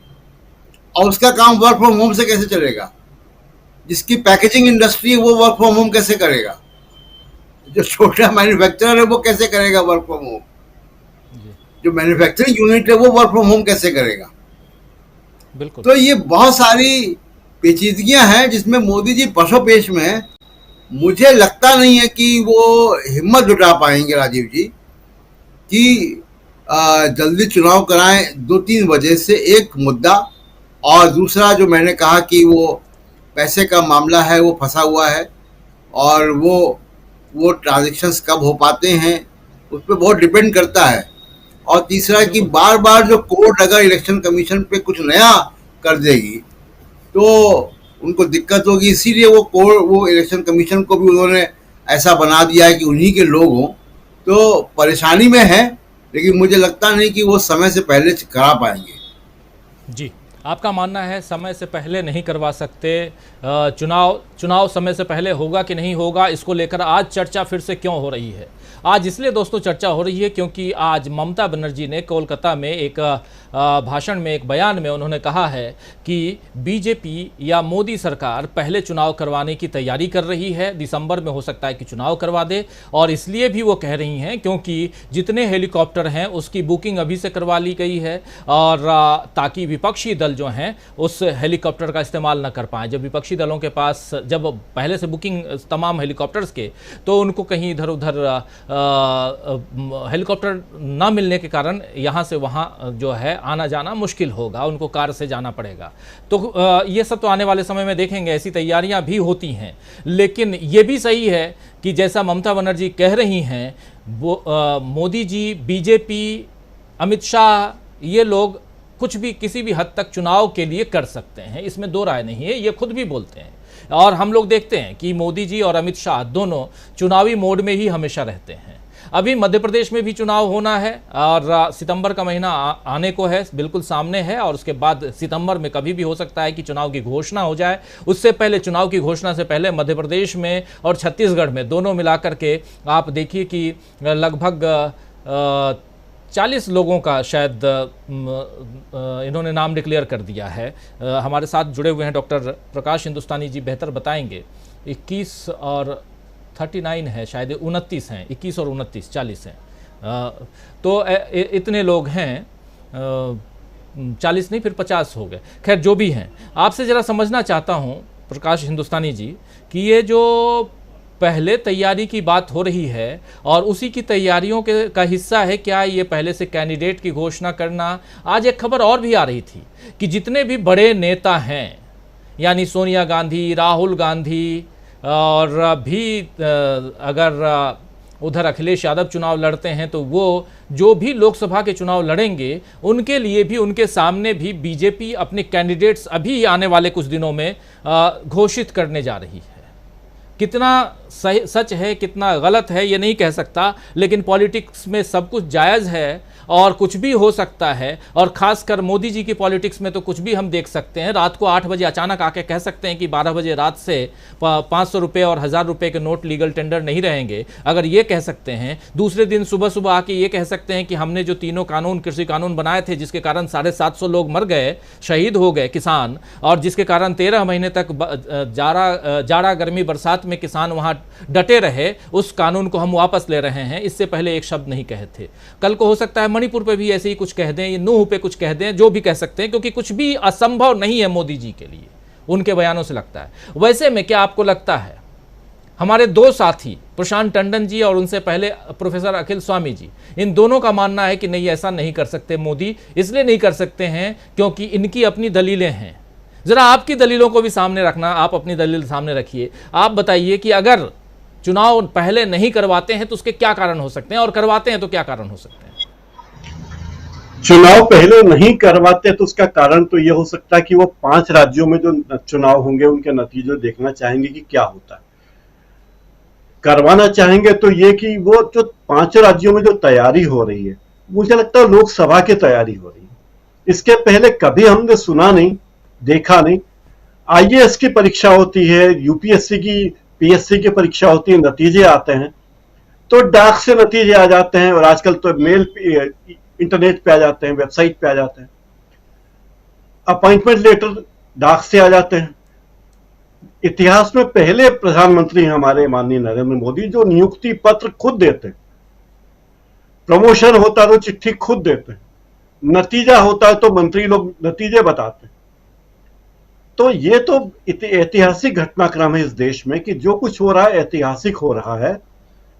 और उसका काम वर्क फ्रॉम होम से कैसे चलेगा? जिसकी पैकेजिंग इंडस्ट्री है वो वर्क फ्रॉम होम कैसे करेगा? जो छोटा मैन्युफैक्चरर है वो कैसे करेगा वर्क फ्रॉम होम? जो मैन्युफैक्चरिंग यूनिट है वो वर्क फ्रॉम होम कैसे करेगा? बिल्कुल। तो ये बहुत सारी पेचीदगियां हैं जिसमें मोदी जी पशोपेश में है। मुझे लगता नहीं है कि वो हिम्मत जुटा पाएंगे राजीव जी कि जल्दी चुनाव कराएं। 2-3 वजह से, एक मुद्दा और दूसरा जो मैंने कहा कि वो पैसे का मामला है, वो फंसा हुआ है और वो ट्रांजैक्शंस कब हो पाते हैं उस पर बहुत डिपेंड करता है। और तीसरा कि बार बार जो कोर्ट अगर इलेक्शन कमीशन पे कुछ नया कर देगी तो उनको दिक्कत होगी, इसीलिए वो इलेक्शन कमीशन को भी उन्होंने ऐसा बना दिया है कि उन्हीं के लोग हों। तो परेशानी में है, लेकिन मुझे लगता नहीं कि वो समय से पहले करा पाएंगे। जी, आपका मानना है समय से पहले नहीं करवा सकते। चुनाव समय से पहले होगा कि नहीं होगा, इसको लेकर आज चर्चा फिर से क्यों हो रही है? आज इसलिए दोस्तों चर्चा हो रही है क्योंकि आज ममता बनर्जी ने कोलकाता में एक भाषण में, एक बयान में उन्होंने कहा है कि बीजेपी या मोदी सरकार पहले चुनाव करवाने की तैयारी कर रही है। दिसंबर में हो सकता है कि चुनाव करवा दे, और इसलिए भी वो कह रही हैं क्योंकि जितने हेलीकॉप्टर हैं उसकी बुकिंग अभी से करवा ली गई है, और ताकि विपक्षी दल जो हैं उस हेलीकॉप्टर का इस्तेमाल न कर पाएँ। जब विपक्षी दलों के पास जब पहले से बुकिंग तमाम हेलीकॉप्टर्स के, तो उनको कहीं इधर उधर हेलीकॉप्टर ना मिलने के कारण यहाँ से वहाँ जो है आना जाना मुश्किल होगा, उनको कार से जाना पड़ेगा। तो ये सब तो आने वाले समय में देखेंगे, ऐसी तैयारियां भी होती हैं। लेकिन ये भी सही है कि जैसा ममता बनर्जी कह रही हैं, वो मोदी जी, बीजेपी, अमित शाह, ये लोग कुछ भी किसी भी हद तक चुनाव के लिए कर सकते हैं, इसमें दो राय नहीं है, ये खुद भी बोलते हैं। और हम लोग देखते हैं कि मोदी जी और अमित शाह दोनों चुनावी मोड में ही हमेशा रहते हैं। अभी मध्य प्रदेश में भी चुनाव होना है और सितंबर का महीना आने को है, बिल्कुल सामने है, और उसके बाद सितंबर में कभी भी हो सकता है कि चुनाव की घोषणा हो जाए। उससे पहले, चुनाव की घोषणा से पहले मध्य प्रदेश में और छत्तीसगढ़ में दोनों मिलाकर के आप देखिए कि लगभग 40 लोगों का शायद इन्होंने नाम डिक्लेयर कर दिया है। हमारे साथ जुड़े हुए हैं डॉक्टर प्रकाश हिंदुस्तानी जी, बेहतर बताएंगे। 21 और 39 है, शायद 29 हैं, 21 और 29, 40 हैं। तो इतने लोग हैं, 40 नहीं फिर 50 हो गए। खैर जो भी हैं, आपसे ज़रा समझना चाहता हूँ प्रकाश हिंदुस्तानी जी कि ये जो पहले तैयारी की बात हो रही है और उसी की तैयारियों के का हिस्सा है क्या ये पहले से कैंडिडेट की घोषणा करना। आज एक खबर और भी आ रही थी कि जितने भी बड़े नेता हैं यानी सोनिया गांधी, राहुल गांधी और भी अगर उधर अखिलेश यादव चुनाव लड़ते हैं तो वो जो भी लोकसभा के चुनाव लड़ेंगे उनके लिए भी, उनके सामने भी बीजेपी अपने कैंडिडेट्स अभी आने वाले कुछ दिनों में घोषित करने जा रही है। कितना सही सच है कितना गलत है ये नहीं कह सकता, लेकिन पॉलिटिक्स में सब कुछ जायज़ है और कुछ भी हो सकता है। और खासकर मोदी जी की पॉलिटिक्स में तो कुछ भी हम देख सकते हैं। रात को 8 बजे अचानक आके कह सकते हैं कि 12 बजे रात से 500 रुपये और 1000 रुपये के नोट लीगल टेंडर नहीं रहेंगे। अगर ये कह सकते हैं, दूसरे दिन सुबह सुबह आके ये कह सकते हैं कि हमने जो तीनों कानून, कृषि कानून बनाए थे जिसके कारण 750 लोग मर गए, शहीद हो गए किसान, और जिसके कारण 13 महीने तक जाड़ा गर्मी बरसात में किसान वहाँ डटे रहे, उस कानून को हम वापस ले रहे हैं। इससे पहले एक शब्द नहीं कहे थे। कल को हो सकता है मणिपुर पे भी ऐसे ही कुछ कह दें, नूह पे कुछ कह दें, जो भी कह सकते हैं, क्योंकि कुछ भी असंभव नहीं है मोदी जी के लिए, उनके बयानों से लगता है। वैसे में क्या आपको लगता है, हमारे दो साथी प्रशांत टंडन जी और उनसे पहले प्रोफेसर अखिल स्वामी जी, इन दोनों का मानना है कि नहीं, ऐसा नहीं कर सकते मोदी, इसलिए नहीं कर सकते हैं क्योंकि इनकी अपनी दलीलें हैं। जरा आपकी दलीलों को भी सामने रखना, आप अपनी दलील सामने रखिए। आप बताइए कि अगर चुनाव पहले नहीं करवाते हैं तो उसके क्या कारण हो सकते हैं, और करवाते हैं तो क्या कारण हो सकते हैं? चुनाव पहले नहीं करवाते तो उसका कारण तो यह हो सकता है कि वो 5 राज्यों में जो चुनाव होंगे उनके नतीजे देखना चाहेंगे कि क्या होता है। करवाना चाहेंगे तो ये कि वो जो 5 राज्यों में जो तैयारी हो रही है, मुझे लगता है लोकसभा की तैयारी हो रही है। इसके पहले कभी हमने सुना नहीं, देखा नहीं। आईएएस की परीक्षा होती है, यूपीएससी की, पीएससी की परीक्षा होती है, नतीजे आते हैं तो डाक से नतीजे आ जाते हैं, और आजकल तो मेल इंटरनेट पे आ जाते हैं, वेबसाइट पे आ जाते हैं। अपॉइंटमेंट लेटर डाक से आ जाते हैं। इतिहास में पहले प्रधानमंत्री हमारे माननीय नरेंद्र मोदी जो नियुक्ति पत्र खुद देते, प्रमोशन होता तो चिट्ठी खुद देते, नतीजा होता है तो मंत्री लोग नतीजे बताते। तो ये तो ऐतिहासिक घटनाक्रम है इस देश में कि जो कुछ हो रहा है ऐतिहासिक हो रहा है।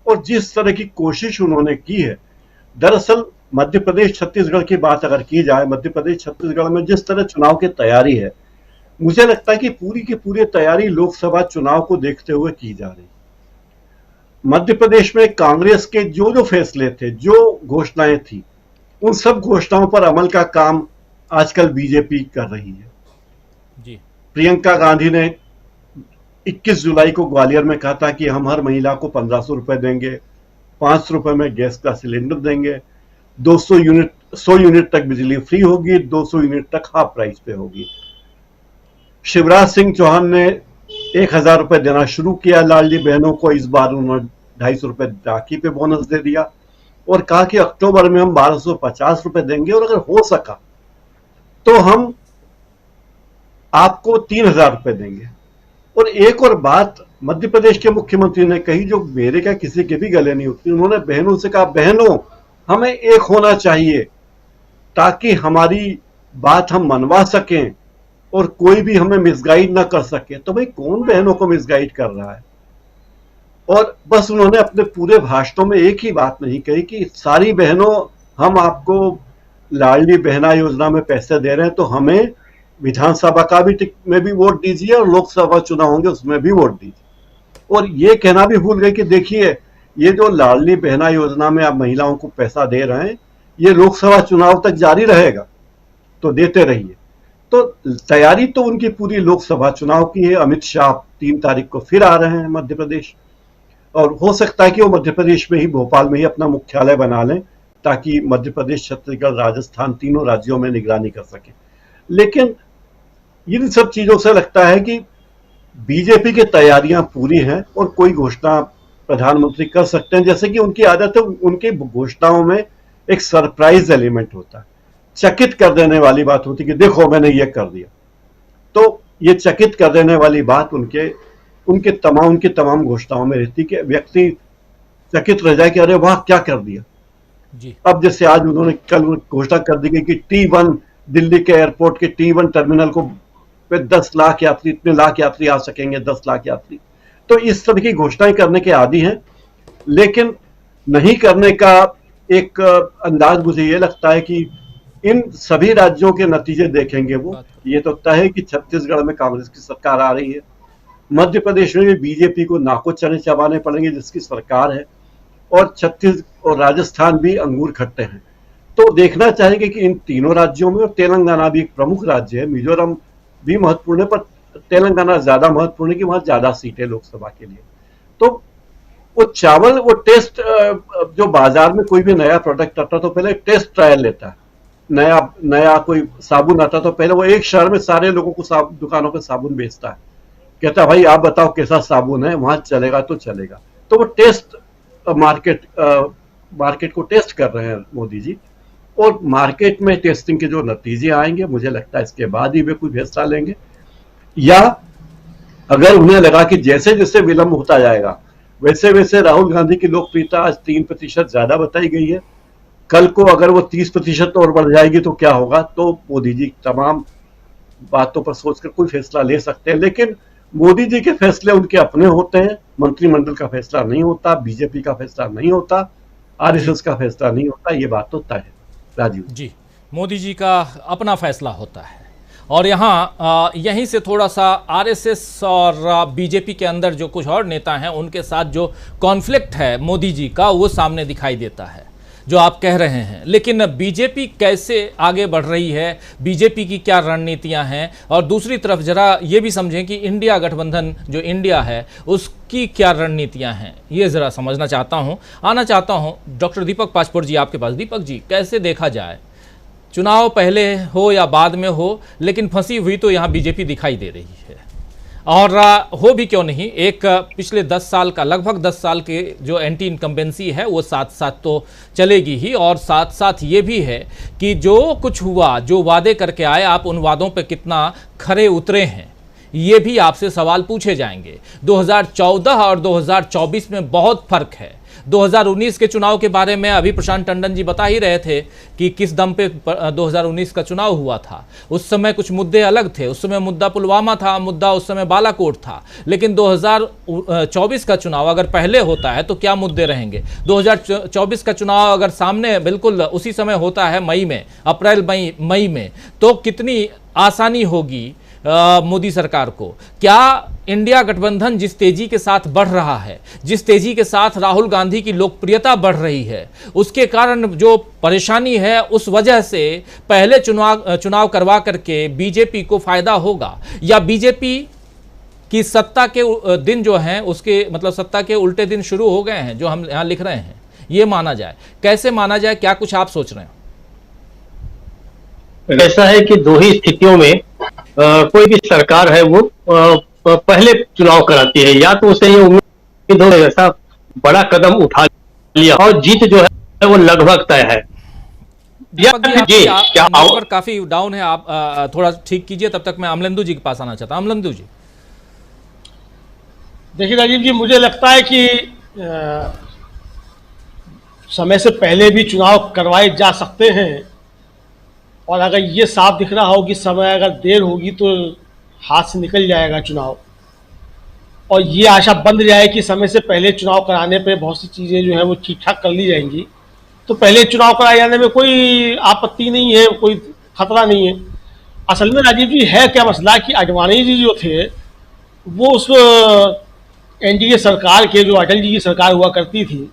और जिस तरह की कोशिश उन्होंने की है, दरअसल मध्य प्रदेश छत्तीसगढ़ की बात अगर की जाए, मध्य प्रदेश छत्तीसगढ़ में जिस तरह चुनाव की तैयारी है, मुझे लगता है कि पूरी की पूरी तैयारी लोकसभा चुनाव को देखते हुए की जा रही। मध्य प्रदेश में कांग्रेस के जो जो फैसले थे, जो घोषणाएं थी, उन सब घोषणाओं पर अमल का काम आजकल बीजेपी कर रही है। जी। प्रियंका गांधी ने 21 जुलाई को ग्वालियर में कहा था कि हम हर महिला को 1500 रुपए देंगे, 500 रुपए में गैस का सिलेंडर देंगे, 100 यूनिट तक बिजली फ्री होगी, 200 यूनिट तक हाफ प्राइस पे होगी। शिवराज सिंह चौहान ने 1000 रुपए देना शुरू किया लाडली बहनों को। इस बार उन्होंने 250 रुपए राखी पे बोनस दे दिया और कहा कि अक्टूबर में हम 1250 रुपए देंगे, और अगर हो सका तो हम आपको 3000 रुपए देंगे। और एक और बात मध्य प्रदेश के मुख्यमंत्री ने कही, जो मेरे क्या किसी के भी गले नहीं उतरी। उन्होंने बहनों से कहा, बहनों हमें एक होना चाहिए ताकि हमारी बात हम मनवा सकें और कोई भी हमें मिसगाइड ना कर सके। तो भाई कौन बहनों को मिसगाइड कर रहा है? और बस उन्होंने अपने पूरे भाषणों में एक ही बात नहीं कही कि सारी बहनों, हम आपको लाडली बहना योजना में पैसे दे रहे हैं तो हमें विधानसभा का भी में भी वोट दीजिए और लोकसभा चुनाव होंगे उसमें भी वोट दीजिए। और ये कहना भी भूल गए कि देखिए, ये जो लाडली बहना योजना में आप महिलाओं को पैसा दे रहे हैं, ये लोकसभा चुनाव तक जारी रहेगा, तो देते रहिए। तो तैयारी तो उनकी पूरी लोकसभा चुनाव की है। अमित शाह 3 तारीख को फिर आ रहे हैं मध्य प्रदेश, और हो सकता है कि वो मध्य प्रदेश में ही, भोपाल में ही अपना मुख्यालय बना लें ताकि मध्य प्रदेश, छत्तीसगढ़, राजस्थान तीनों राज्यों में निगरानी कर सके। लेकिन इन सब चीजों से लगता है कि बीजेपी की तैयारियां पूरी हैं और कोई घोषणा प्रधानमंत्री कर सकते हैं। जैसे कि उनकी आदत है, उनकी घोषणाओं में एक सरप्राइज एलिमेंट होता है, चकित कर देने वाली बात होती है कि देखो मैंने ये कर दिया। तो ये चकित कर देने वाली बात उनकी तमाम घोषणाओं में रहती कि व्यक्ति चकित रह जाए कि अरे वाह क्या कर दिया जी। अब जैसे आज उन्होंने कल घोषणा कर दी गई कि T1 दिल्ली के एयरपोर्ट के T1 टर्मिनल को पे 10 लाख यात्री, इतने लाख यात्री आ सकेंगे, 10 लाख यात्री। तो इस तरह की घोषणाएं करने के आदी हैं, लेकिन नहीं करने का एक अंदाज मुझे ये लगता है कि इन सभी राज्यों के नतीजे देखेंगे वो, ये तो तय है कि छत्तीसगढ़ में कांग्रेस की सरकार आ रही है, मध्य प्रदेश में भी बीजेपी को नाको चने चबाने पड़ेंगे जिसकी सरकार है, और छत्तीसगढ़ और राजस्थान भी अंगूर खट्टे हैं। तो देखना चाहेंगे कि इन तीनों राज्यों में, और तेलंगाना भी एक प्रमुख राज्य है, मिजोरम भी महत्वपूर्ण है, पर तेलंगाना ज्यादा महत्वपूर्ण है कि वहां ज्यादा सीटें लोकसभा के लिए। तो वो चावल, वो टेस्ट, जो बाजार में कोई भी नया प्रोडक्ट आता तो पहले टेस्ट ट्रायल लेता है, नया कोई साबुन आता तो पहले वो एक शहर में सारे लोगों को दुकानों पे साबुन बेचता है, कहता है भाई आप बताओ कैसा साबुन है, वहां चलेगा तो चलेगा। तो वो टेस्ट मार्केट को टेस्ट कर रहे हैं मोदी जी, और मार्केट में टेस्टिंग के जो नतीजे आएंगे मुझे लगता है इसके बाद ही वे कोई फैसला लेंगे, या अगर उन्हें लगा कि जैसे जैसे विलंब होता जाएगा वैसे वैसे राहुल गांधी की लोकप्रियता आज 3% ज्यादा बताई गई है, कल को अगर वो 30% और बढ़ जाएगी तो क्या होगा, तो मोदी जी तमाम बातों पर सोचकर कोई फैसला ले सकते हैं। लेकिन मोदी जी के फैसले उनके अपने होते हैं, मंत्रिमंडल का फैसला नहीं होता, बीजेपी का फैसला नहीं होता, आरएसएस का फैसला नहीं होता, ये बात तो तय है। राजीव जी, मोदी जी का अपना फैसला होता है। और यहाँ यहीं से थोड़ा सा आरएसएस और बीजेपी के अंदर जो कुछ और नेता हैं उनके साथ जो कॉन्फ्लिक्ट है मोदी जी का, वो सामने दिखाई देता है जो आप कह रहे हैं। लेकिन बीजेपी कैसे आगे बढ़ रही है, बीजेपी की क्या रणनीतियां हैं, और दूसरी तरफ जरा ये भी समझें कि इंडिया गठबंधन जो इंडिया है उसकी क्या रणनीतियां हैं, ये ज़रा समझना चाहता हूं। आना चाहता हूं डॉक्टर दीपक पाचपुर जी आपके पास। दीपक जी, कैसे देखा जाए, चुनाव पहले हो या बाद में हो, लेकिन फंसी हुई तो यहाँ बीजेपी दिखाई दे रही है, और हो भी क्यों नहीं, एक पिछले 10 साल का, लगभग 10 साल के जो एंटी इनकम्बेंसी है वो साथ साथ तो चलेगी ही, और साथ साथ ये भी है कि जो कुछ हुआ, जो वादे करके आए, आप उन वादों पे कितना खरे उतरे हैं, ये भी आपसे सवाल पूछे जाएंगे। 2014 और 2024 में बहुत फर्क है। 2019 के चुनाव के बारे में अभी प्रशांत टंडन जी बता ही रहे थे कि किस दम पे 2019 का चुनाव हुआ था। उस समय कुछ मुद्दे अलग थे, उस समय मुद्दा पुलवामा था, मुद्दा उस समय बालाकोट था। लेकिन 2024 का चुनाव अगर पहले होता है तो क्या मुद्दे रहेंगे? 2024 का चुनाव अगर सामने बिल्कुल उसी समय होता है, मई में, अप्रैल मई में, तो कितनी आसानी होगी मोदी सरकार को। क्या इंडिया गठबंधन जिस तेजी के साथ बढ़ रहा है, जिस तेजी के साथ राहुल गांधी की लोकप्रियता बढ़ रही है, उसके कारण जो परेशानी है, उस वजह से पहले चुनाव करवा करके बीजेपी को फायदा होगा, या बीजेपी की सत्ता के दिन जो हैं उसके मतलब सत्ता के उल्टे दिन शुरू हो गए हैं, जो हम यहाँ लिख रहे हैं, ये माना जाए? कैसे माना जाए, क्या कुछ आप सोच रहे हैं? ऐसा है कि दो ही स्थितियों में कोई भी सरकार है वो पहले चुनाव कराती है, या तो उसे ये उम्मीद हो ऐसा बड़ा कदम उठा लिया और जीत जो है वो लगभग तय है। नेटवर्क काफी डाउन है, आप थोड़ा ठीक कीजिए, तब तक मैं अमलेंदु जी के पास आना चाहता हूं। अमलेंदु जी, देखिए राजीव जी, मुझे लगता है कि समय से पहले भी चुनाव करवाए जा सकते हैं, और अगर ये साफ दिख रहा हो कि समय अगर देर होगी तो हाथ से निकल जाएगा चुनाव, और ये आशा बंध जाए कि समय से पहले चुनाव कराने पे बहुत सी चीज़ें जो है वो ठीक ठाक कर ली जाएंगी, तो पहले चुनाव कराए जाने में कोई आपत्ति नहीं है, कोई खतरा नहीं है। असल में राजीव जी है क्या मसला कि आडवाणी जी जो थे वो उस एनडीए सरकार के, जो अटल जी की सरकार हुआ करती थी,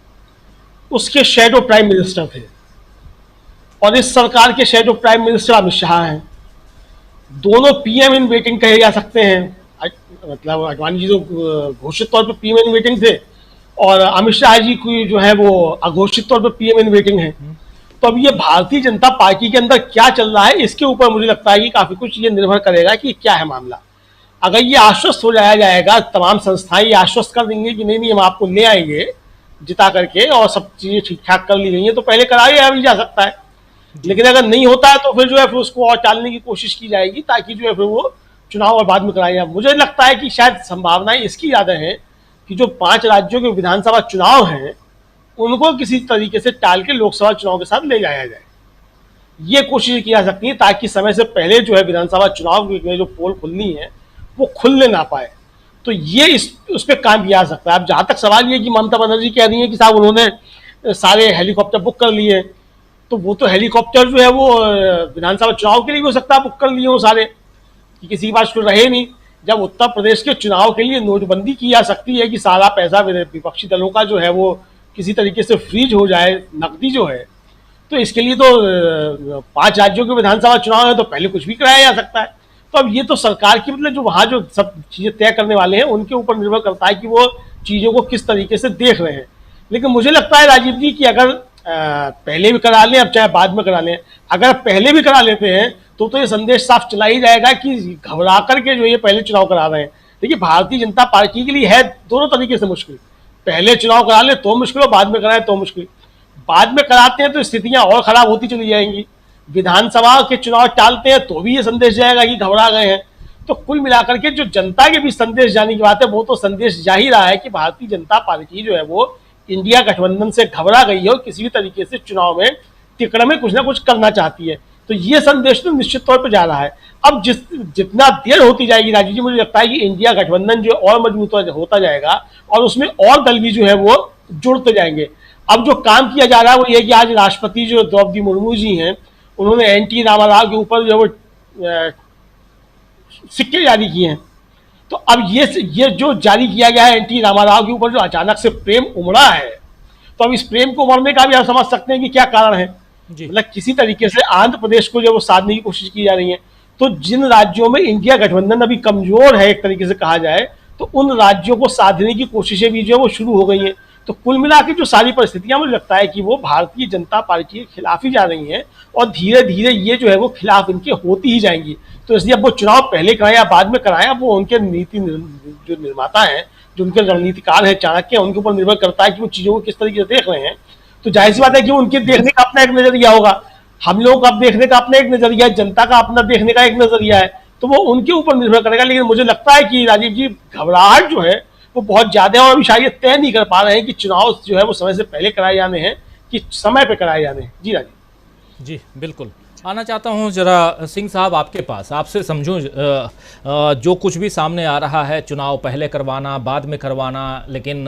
उसके शैडो प्राइम मिनिस्टर थे, और इस सरकार के shadow prime minister Amit Shah हैं। दोनों पीएम इन वेटिंग कहे जा सकते हैं, मतलब आडवाणी जी तो घोषित तौर पर पीएम इन वेटिंग थे, और अमित शाह जी की जो है वो अघोषित तौर पर पीएम इन वेटिंग है। तो अब ये भारतीय जनता पार्टी के अंदर क्या चल रहा है, इसके ऊपर मुझे लगता है कि काफी कुछ ये निर्भर करेगा कि क्या है मामला। अगर ये आश्वस्त हो जाएगा, तमाम संस्थाएं ये आश्वस्त कर देंगे कि नहीं हम आपको ले आएंगे जिता करके, और सब चीजें ठीक ठाक कर ली गई हैं, तो पहले कराया भी जा सकता है। लेकिन अगर नहीं होता है तो फिर जो है फिर उसको और टालने की कोशिश की जाएगी, ताकि जो है फिर वो चुनाव और बाद में कराया जाए। मुझे लगता है कि शायद संभावनाएं इसकी ज़्यादा हैं कि जो 5 राज्यों के विधानसभा चुनाव हैं उनको किसी तरीके से टाल के लोकसभा चुनाव के साथ ले जाया जाए। ये कोशिश की जा सकती है ताकि समय से पहले जो है विधानसभा चुनाव में जो पोल खुलनी है वो खुलने ना पाए। तो ये उस पर काम किया जा सकता है। अब जहां तक सवाल ये कि ममता बनर्जी कह रही है कि साहब उन्होंने सारे हेलीकॉप्टर बुक कर लिए, तो वो तो हेलीकॉप्टर जो है वो विधानसभा चुनाव के लिए भी हो सकता है बुक कर लिए हो सारे, कि किसी के पास तो रहे नहीं। जब उत्तर प्रदेश के चुनाव के लिए नोटबंदी की जा सकती है कि सारा पैसा विपक्षी दलों का जो है वो किसी तरीके से फ्रीज हो जाए, नकदी जो है, तो इसके लिए तो 5 राज्यों के विधानसभा चुनाव है, तो पहले कुछ भी कराया जा सकता है। तो अब ये तो सरकार की मतलब जो वहाँ जो सब चीज़ें तय करने वाले हैं उनके ऊपर निर्भर करता है कि वो चीज़ों को किस तरीके से देख रहे हैं। लेकिन मुझे लगता है राजीव जी कि अगर पहले भी करा लें, अब चाहे बाद में करा लें, अगर पहले भी करा लेते हैं तो ये संदेश साफ चला ही जाएगा कि घबरा करके जो ये पहले चुनाव करा रहे हैं। देखिए, भारतीय जनता पार्टी के लिए है दोनों तरीके से मुश्किल, पहले चुनाव करा ले तो मुश्किल और बाद में कराए तो मुश्किल। बाद में कराते हैं तो स्थितियां और खराब होती चली जाएंगी, विधानसभा के चुनाव टालते हैं तो भी ये संदेश जाएगा कि घबरा गए हैं। तो कुल मिलाकर के जो जनता के बीच संदेश जाने की बात है, वो तो संदेश जा ही रहा है कि भारतीय जनता पार्टी जो है वो इंडिया गठबंधन से घबरा गई है और किसी भी तरीके से चुनाव में टिकट में कुछ ना कुछ करना चाहती है। तो ये संदेश तो निश्चित तौर पर जा रहा है। अब जितना देर होती जाएगी राजीव जी, मुझे लगता है कि इंडिया गठबंधन जो और मजबूत होता जाएगा और उसमें और दल भी जो है वो जुड़ते जाएंगे। अब जो काम किया जा रहा है वो ये कि आज राष्ट्रपति जो द्रौपदी मुर्मू जी हैं, उन्होंने एनटी रामाराव के ऊपर जो वो सिक्के जारी किए हैं। तो अब ये जो जारी किया गया है एनटी रामाराव के ऊपर, जो अचानक से प्रेम उमड़ा है, तो अब इस प्रेम को उमड़ने का भी आप समझ सकते हैं कि क्या कारण है। मतलब किसी तरीके से आंध्र प्रदेश को जो वो साधने की कोशिश की जा रही है। तो जिन राज्यों में इंडिया गठबंधन अभी कमजोर है एक तरीके से कहा जाए, तो उन राज्यों को साधने की कोशिशें भी जो है वो शुरू हो गई हैं। तो कुल मिला के जो सारी परिस्थितियां मुझे लगता है कि वो भारतीय जनता पार्टी के खिलाफ ही जा रही हैं और धीरे धीरे ये जो है वो खिलाफ इनके होती ही जाएंगी। तो इसलिए अब वो चुनाव पहले कराएं या बाद में कराएं, अब वो उनके नीति जो निर्माता हैं, जो उनके रणनीतिकार हैं, चाणक्य, उनके ऊपर निर्भर करता है कि वो चीज़ों को किस तरीके से देख रहे हैं। तो जाहिर सी बात है कि उनके देखने का अपना एक नजरिया होगा, हम लोगों का देखने का अपना एक नजरिया है, जनता का अपना देखने का एक नजरिया है, तो वो उनके ऊपर निर्भर करेगा। लेकिन मुझे लगता है कि राजीव जी घबराहट जो है वो बहुत ज्यादा है और अभी शायद तय नहीं कर पा रहे हैं कि चुनाव जो है वो समय से पहले कराए जाने हैं कि समय पे कराए जाने हैं। जी राजीव जी बिल्कुल, आना चाहता हूं जरा सिंह साहब आपके पास, आपसे समझूं जो कुछ भी सामने आ रहा है, चुनाव पहले करवाना बाद में करवाना, लेकिन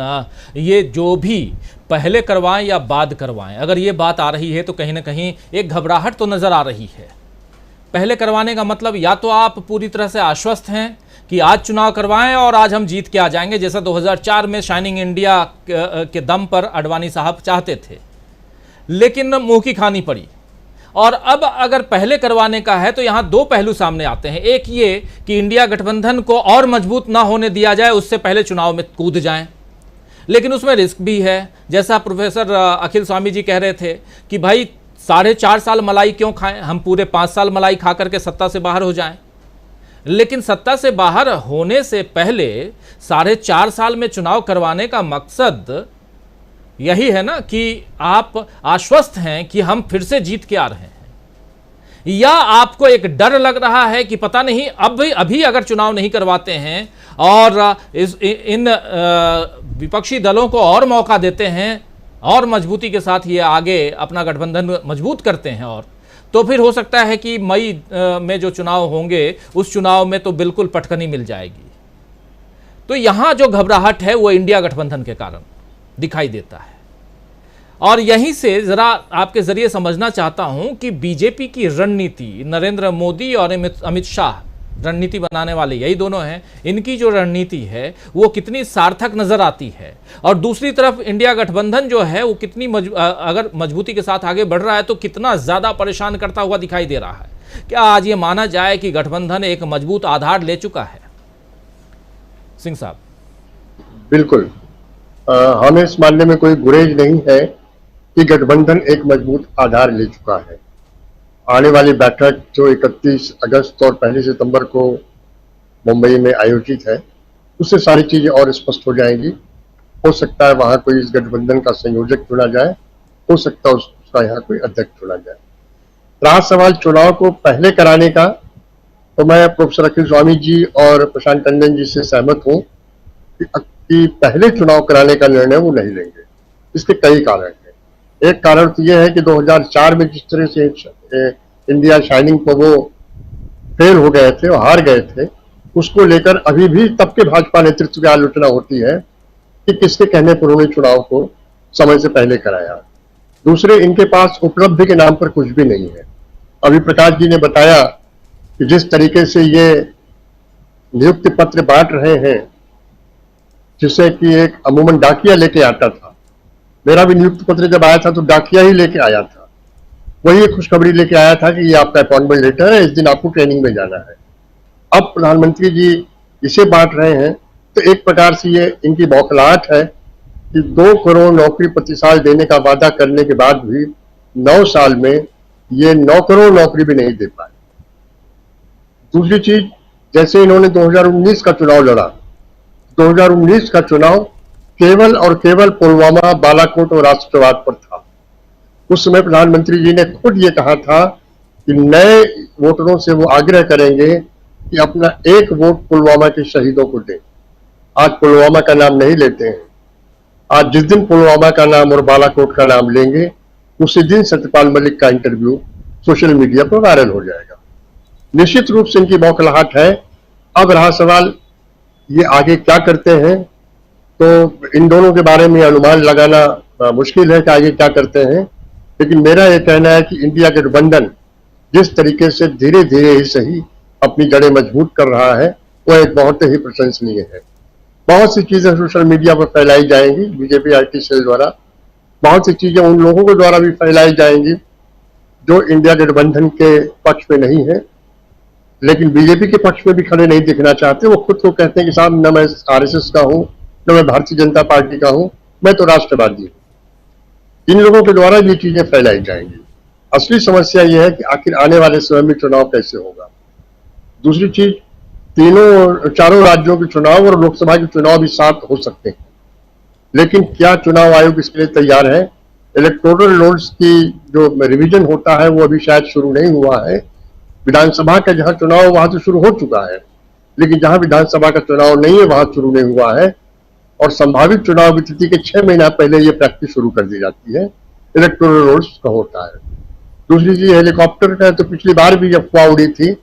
ये जो भी पहले करवाएं या बाद करवाएं, अगर ये बात आ रही है तो कहीं ना कहीं एक घबराहट तो नज़र आ रही है। पहले करवाने का मतलब या तो आप पूरी तरह से आश्वस्त हैं कि आज चुनाव करवाएं और आज हम जीत के आ जाएंगे, जैसा 2004 में शाइनिंग इंडिया के दम पर आडवाणी साहब चाहते थे, लेकिन मुंह की खानी पड़ी। और अब अगर पहले करवाने का है तो यहां दो पहलू सामने आते हैं। एक ये कि इंडिया गठबंधन को और मजबूत ना होने दिया जाए, उससे पहले चुनाव में कूद जाएं, लेकिन उसमें रिस्क भी है। जैसा प्रोफेसर अखिल स्वामी जी कह रहे थे कि भाई 4.5 साल मलाई क्यों खाएं, हम पूरे 5 साल मलाई खा करके सत्ता से बाहर हो जाएं। लेकिन सत्ता से बाहर होने से पहले 4.5 साल में चुनाव करवाने का मकसद यही है ना कि आप आश्वस्त हैं कि हम फिर से जीत के आ रहे हैं, या आपको एक डर लग रहा है कि पता नहीं अभी अगर चुनाव नहीं करवाते हैं और इन विपक्षी दलों को और मौका देते हैं और मजबूती के साथ ये आगे अपना गठबंधन मजबूत करते हैं, और तो फिर हो सकता है कि मई में जो चुनाव होंगे उस चुनाव में तो बिल्कुल पटकनी मिल जाएगी। तो यहां जो घबराहट है वो इंडिया गठबंधन के कारण दिखाई देता है। और यहीं से जरा आपके जरिए समझना चाहता हूं कि बीजेपी की रणनीति, नरेंद्र मोदी और अमित शाह रणनीति बनाने वाले यही दोनों हैं, इनकी जो रणनीति है वो कितनी सार्थक नजर आती है, और दूसरी तरफ इंडिया गठबंधन जो है वो कितनी अगर मजबूती के साथ आगे बढ़ रहा है तो कितना ज्यादा परेशान करता हुआ दिखाई दे रहा है। क्या आज ये माना जाए कि गठबंधन एक मजबूत आधार ले चुका है? सिंह साहब। बिल्कुल, हमें इस मानने में कोई गुरेज नहीं है कि गठबंधन एक मजबूत आधार ले चुका है। आने वाली बैठक जो 31 अगस्त और 1 सितंबर को मुंबई में आयोजित है, उससे सारी चीजें और स्पष्ट हो जाएंगी। हो सकता है वहां कोई इस गठबंधन का संयोजक चुना जाए, हो सकता है उसका यहाँ कोई अध्यक्ष चुना जाए। रहा सवाल चुनाव को पहले कराने का, तो मैं प्रोफेसर अखिल स्वामी जी और प्रशांत टंडन जी से सहमत हूँ कि पहले चुनाव कराने का निर्णय वो नहीं लेंगे। इसके कई कारण हैं। एक कारण तो यह है कि 2004 में जिस तरह से इंडिया शाइनिंग पर वो फेल हो गए थे और हार गए थे, उसको लेकर अभी भी तब के भाजपा नेतृत्व की आलोचना होती है कि किसके कहने पर उन्होंने चुनाव को समय से पहले कराया। दूसरे, इनके पास उपलब्धि के नाम पर कुछ भी नहीं है। अभी प्रकाश जी ने बताया कि जिस तरीके से ये नियुक्ति पत्र बांट रहे हैं, जिससे कि एक अमूमन डाकिया लेके आता था, मेरा भी नियुक्ति पत्र जब आया था तो डाकिया ही लेके आया था, वही एक खुशखबरी लेके आया था कि ये आपका अपॉइंटमेंट लेटर है, इस दिन आपको ट्रेनिंग में जाना है। अब प्रधानमंत्री जी इसे बांट रहे हैं, तो एक प्रकार से ये इनकी बौखलाहट है कि 2 करोड़ नौकरी प्रति साल देने का वादा करने के बाद भी 9 साल में ये 9 करोड़ नौकरी भी नहीं दे पाए। दूसरी चीज, जैसे इन्होंने 2019 का चुनाव लड़ा, 2019 का चुनाव केवल और केवल पुलवामा, बालाकोट और राष्ट्रवाद पर था। उस समय प्रधानमंत्री जी ने खुद ये कहा था कि नए वोटरों से वो आग्रह करेंगे कि अपना 1 वोट पुलवामा के शहीदों को दें। आज पुलवामा का नाम नहीं लेते हैं। आज जिस दिन पुलवामा का नाम और बालाकोट का नाम लेंगे, उसी दिन सत्यपाल मलिक का इंटरव्यू सोशल मीडिया पर वायरल हो जाएगा। निश्चित रूप से इनकी बौखलाहट है। अब रहा सवाल ये आगे क्या करते हैं, तो इन दोनों के बारे में अनुमान लगाना मुश्किल है कि आगे क्या करते हैं। लेकिन मेरा यह कहना है कि इंडिया गठबंधन जिस तरीके से धीरे धीरे ही सही अपनी जड़ें मजबूत कर रहा है, वह एक बहुत ही प्रशंसनीय है। बहुत सी चीजें सोशल मीडिया पर फैलाई जाएंगी बीजेपी आईटी सेल द्वारा, बहुत सी चीजें उन लोगों के द्वारा भी फैलाई जाएंगी जो इंडिया गठबंधन के पक्ष में नहीं है, लेकिन बीजेपी के पक्ष में भी खड़े नहीं दिखना चाहते। वो खुद को कहते हैं कि साहब न मैं आरएसएस का हूं, न मैं भारतीय जनता पार्टी का हूं, मैं तो राष्ट्रवादी हूं। इन लोगों के द्वारा ये चीजें फैलाई जाएंगी। असली समस्या यह है कि आखिर आने वाले समय में चुनाव कैसे होगा। दूसरी चीज, चारों राज्यों के चुनाव और लोकसभा के चुनाव भी साथ हो सकते हैं, लेकिन क्या चुनाव आयोग इसके लिए तैयार है? इलेक्टोरल रोल्स की जो रिवीजन होता है वो अभी शायद शुरू नहीं हुआ है। विधानसभा का जहां चुनाव वहां तो शुरू हो चुका है, लेकिन जहां विधानसभा का चुनाव नहीं है वहां शुरू नहीं हुआ है। और संभावित चुनाव की तिथि के 6 महीना पहले ये प्रैक्टिस शुरू कर दी जाती है। इलेक्टोरल रोल्स का होता है। दूसरी चीज, हेलीकॉप्टर का तो पिछली बार भी अफवाह उड़ी थी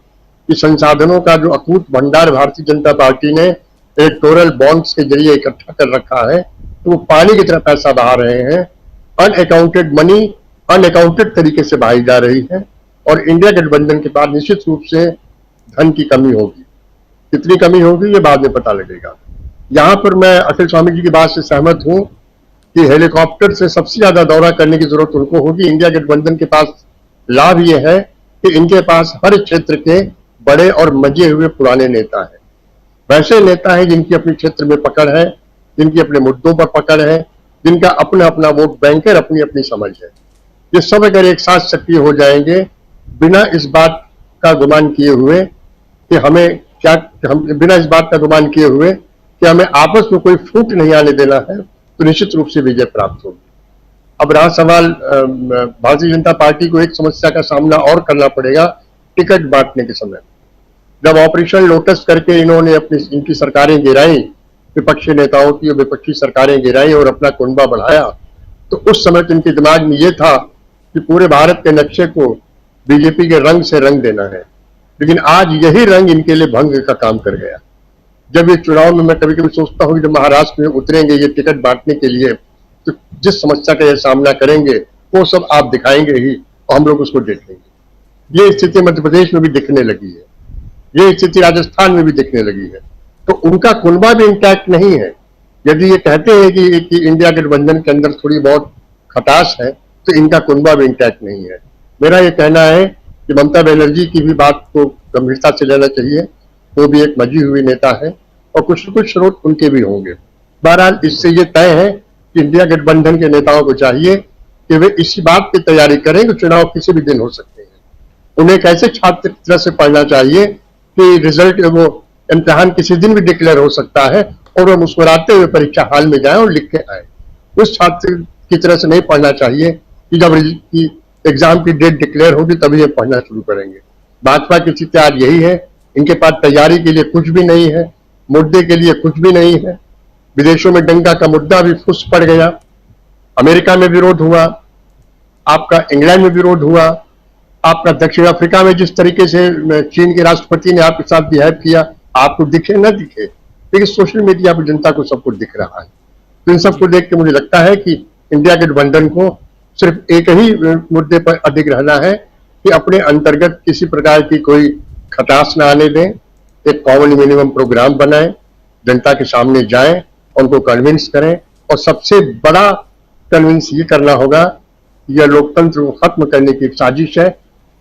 कि संसाधनों का जो अकूत भंडार भारतीय जनता पार्टी ने इलेक्टोरल बॉन्ड्स के जरिए इकट्ठा कर रखा है, तो वो पानी की तरह पैसा बहा रहे हैं। अनअकाउंटेड मनी अनअकाउंटेड तरीके से बहाई जा रही है और इंडिया गठबंधन के पास निश्चित रूप से धन की कमी होगी। कितनी कमी होगी ये बाद में पता लगेगा। यहां पर मैं अखिल स्वामी जी की बात से सहमत हूं कि हेलीकॉप्टर से सबसे ज्यादा दौरा करने की जरूरत उनको होगी। इंडिया गठबंधन के पास लाभ यह है कि इनके पास हर क्षेत्र के बड़े और मजे हुए पुराने नेता हैं। वैसे नेता हैं जिनकी अपने क्षेत्र में पकड़ है, जिनकी अपने मुद्दों पर पकड़ है, जिनका अपना अपना वोट बैंक है, अपनी अपनी समझ है। ये सब अगर एक साथ सक्रिय हो जाएंगे बिना इस बात का गुमान किए हुए कि बिना इस बात का गुमान किए हुए कि हमें आपस में कोई फूट नहीं आने देना है, तो निश्चित रूप से विजय प्राप्त होगी। अब रहा सवाल, भारतीय जनता पार्टी को एक समस्या का सामना और करना पड़ेगा टिकट बांटने के समय। जब ऑपरेशन लोटस करके इन्होंने इनकी सरकारें गिराई, विपक्षी नेताओं की विपक्षी सरकारें गिराई और अपना कुनबा बढ़ाया, तो उस समय तो इनके दिमाग में ये था कि पूरे भारत के नक्शे को बीजेपी के रंग से रंग देना है। लेकिन आज यही रंग इनके लिए भंग का काम कर गया। जब ये चुनाव में मैं कभी कभी सोचता हूँ कि जब महाराष्ट्र में उतरेंगे ये टिकट बांटने के लिए, तो जिस समस्या का ये सामना करेंगे वो सब आप दिखाएंगे ही और हम लोग उसको देखेंगे। ये स्थिति मध्य प्रदेश में भी दिखने लगी है, ये स्थिति राजस्थान में भी दिखने लगी है। तो उनका कुनबा भी इंटैक्ट नहीं है। यदि ये कहते हैं कि इंडिया गठबंधन के अंदर थोड़ी बहुत खटास है, तो इनका कुनबा भी इंटैक्ट नहीं है। मेरा ये कहना है कि ममता बनर्जी की भी बात को गंभीरता से लेना चाहिए। वो भी एक मजी हुई नेता है और कुछ न कुछ स्रोत उनके भी होंगे। बहरहाल इससे ये तय है कि इंडिया गठबंधन के नेताओं को चाहिए कि वे इसी बात की तैयारी करें कि चुनाव किसी भी दिन हो सकते हैं। उन्हें कैसे छात्र की तरह से पढ़ना चाहिए कि रिजल्ट वो इम्तिहान किसी दिन भी डिक्लेयर हो सकता है और वो मुस्कुराते हुए परीक्षा हाल में जाए और लिख के आए। उस छात्र की तरह से नहीं पढ़ना चाहिए कि जब एग्जाम की डेट डिक्लेयर होगी तभी ये पढ़ना शुरू करेंगे। भाजपा की स्थिति आज यही है। इनके पास तैयारी के लिए कुछ भी नहीं है, मुद्दे के लिए कुछ भी नहीं है। विदेशों में दंगा का मुद्दा भी फुस पड़ गया। अमेरिका में विरोध हुआ, आपका इंग्लैंड में विरोध हुआ, आपका दक्षिण अफ्रीका में जिस तरीके से चीन के राष्ट्रपति ने आपके साथ बिहेव किया, आपको दिखे ना दिखे, लेकिन सोशल मीडिया पर जनता को सब कुछ दिख रहा है। तो इन सबको देख के मुझे लगता है कि इंडिया गठबंधन को सिर्फ एक ही मुद्दे पर अधिक रहना है कि अपने अंतर्गत किसी प्रकार की कोई खटास न आने दें, एक कॉमन मिनिमम प्रोग्राम बनाएं, जनता के सामने जाएं, उनको कन्विंस करें, और सबसे बड़ा कन्विंस ये करना होगा, यह लोकतंत्र को खत्म करने की एक साजिश है,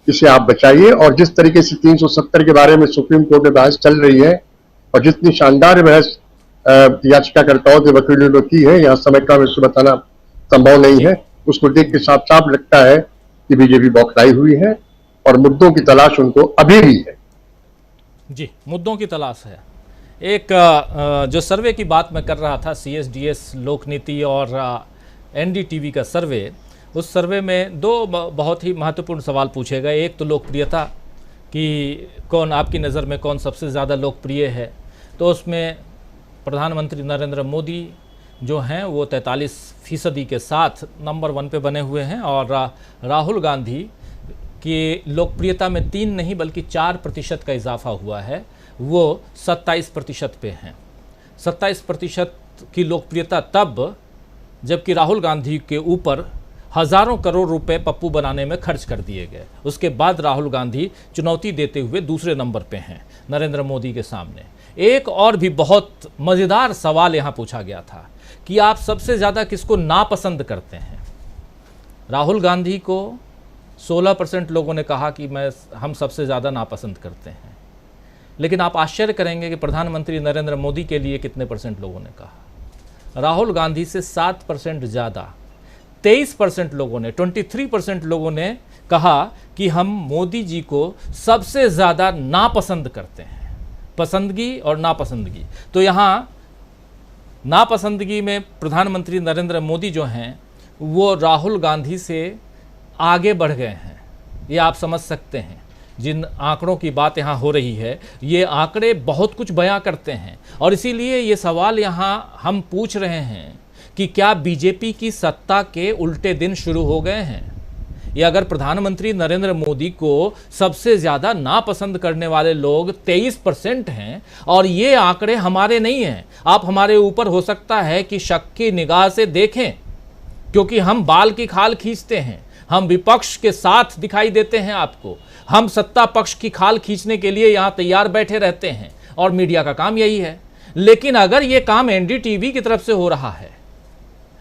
इसे आप बचाइए। और जिस तरीके से 370 के बारे में सुप्रीम कोर्ट में बहस चल रही है और जितनी शानदार बहस याचिकाकर्ताओं के वकीलों ने की है, यहाँ समय का इसको बताना संभव नहीं है, उसको देख के साफ साफ लगता है कि बीजेपी बौखलाई हुई है और मुद्दों की तलाश उनको अभी भी है। जी, मुद्दों की तलाश है। एक जो सर्वे की बात मैं कर रहा था, CSDS लोकनीति और NDTV का सर्वे, उस सर्वे में दो बहुत ही महत्वपूर्ण सवाल पूछे गए। एक तो लोकप्रियता कि कौन आपकी नज़र में कौन सबसे ज़्यादा लोकप्रिय है, तो उसमें प्रधानमंत्री नरेंद्र मोदी जो हैं वो 43% के साथ नंबर 1 पे बने हुए हैं, और राहुल गांधी की लोकप्रियता में 3 नहीं बल्कि 4% का इजाफा हुआ है, वो 27% पे हैं। 27% की लोकप्रियता तब जबकि राहुल गांधी के ऊपर हज़ारों करोड़ रुपए पप्पू बनाने में खर्च कर दिए गए। उसके बाद राहुल गांधी चुनौती देते हुए दूसरे नंबर पे हैं नरेंद्र मोदी के सामने। एक और भी बहुत मज़ेदार सवाल यहाँ पूछा गया था कि आप सबसे ज़्यादा किसको नापसंद करते हैं। राहुल गांधी को 16% लोगों ने कहा कि हम सबसे ज़्यादा नापसंद करते हैं, लेकिन आप आश्चर्य करेंगे कि प्रधानमंत्री नरेंद्र मोदी के लिए कितने % लोगों ने कहा। राहुल गांधी से 7% ज़्यादा 23% लोगों ने, 23% लोगों ने कहा कि हम मोदी जी को सबसे ज़्यादा नापसंद करते हैं। पसंदगी और नापसंदगी, तो यहाँ नापसंदगी में प्रधानमंत्री नरेंद्र मोदी जो हैं वो राहुल गांधी से आगे बढ़ गए हैं। ये आप समझ सकते हैं। जिन आंकड़ों की बात यहाँ हो रही है, ये आंकड़े बहुत कुछ बयां करते हैं, और इसीलिए ये सवाल यहाँ हम पूछ रहे हैं कि क्या बीजेपी की सत्ता के उल्टे दिन शुरू हो गए हैं, या अगर प्रधानमंत्री नरेंद्र मोदी को सबसे ज़्यादा नापसंद करने वाले लोग 23% हैं और ये आंकड़े हमारे नहीं हैं। आप हमारे ऊपर हो सकता है कि शक की निगाह से देखें, क्योंकि हम बाल की खाल खींचते हैं, हम विपक्ष के साथ दिखाई देते हैं आपको, हम सत्ता पक्ष की खाल खींचने के लिए यहाँ तैयार बैठे रहते हैं, और मीडिया का काम यही है। लेकिन अगर ये काम NDTV की तरफ से हो रहा है,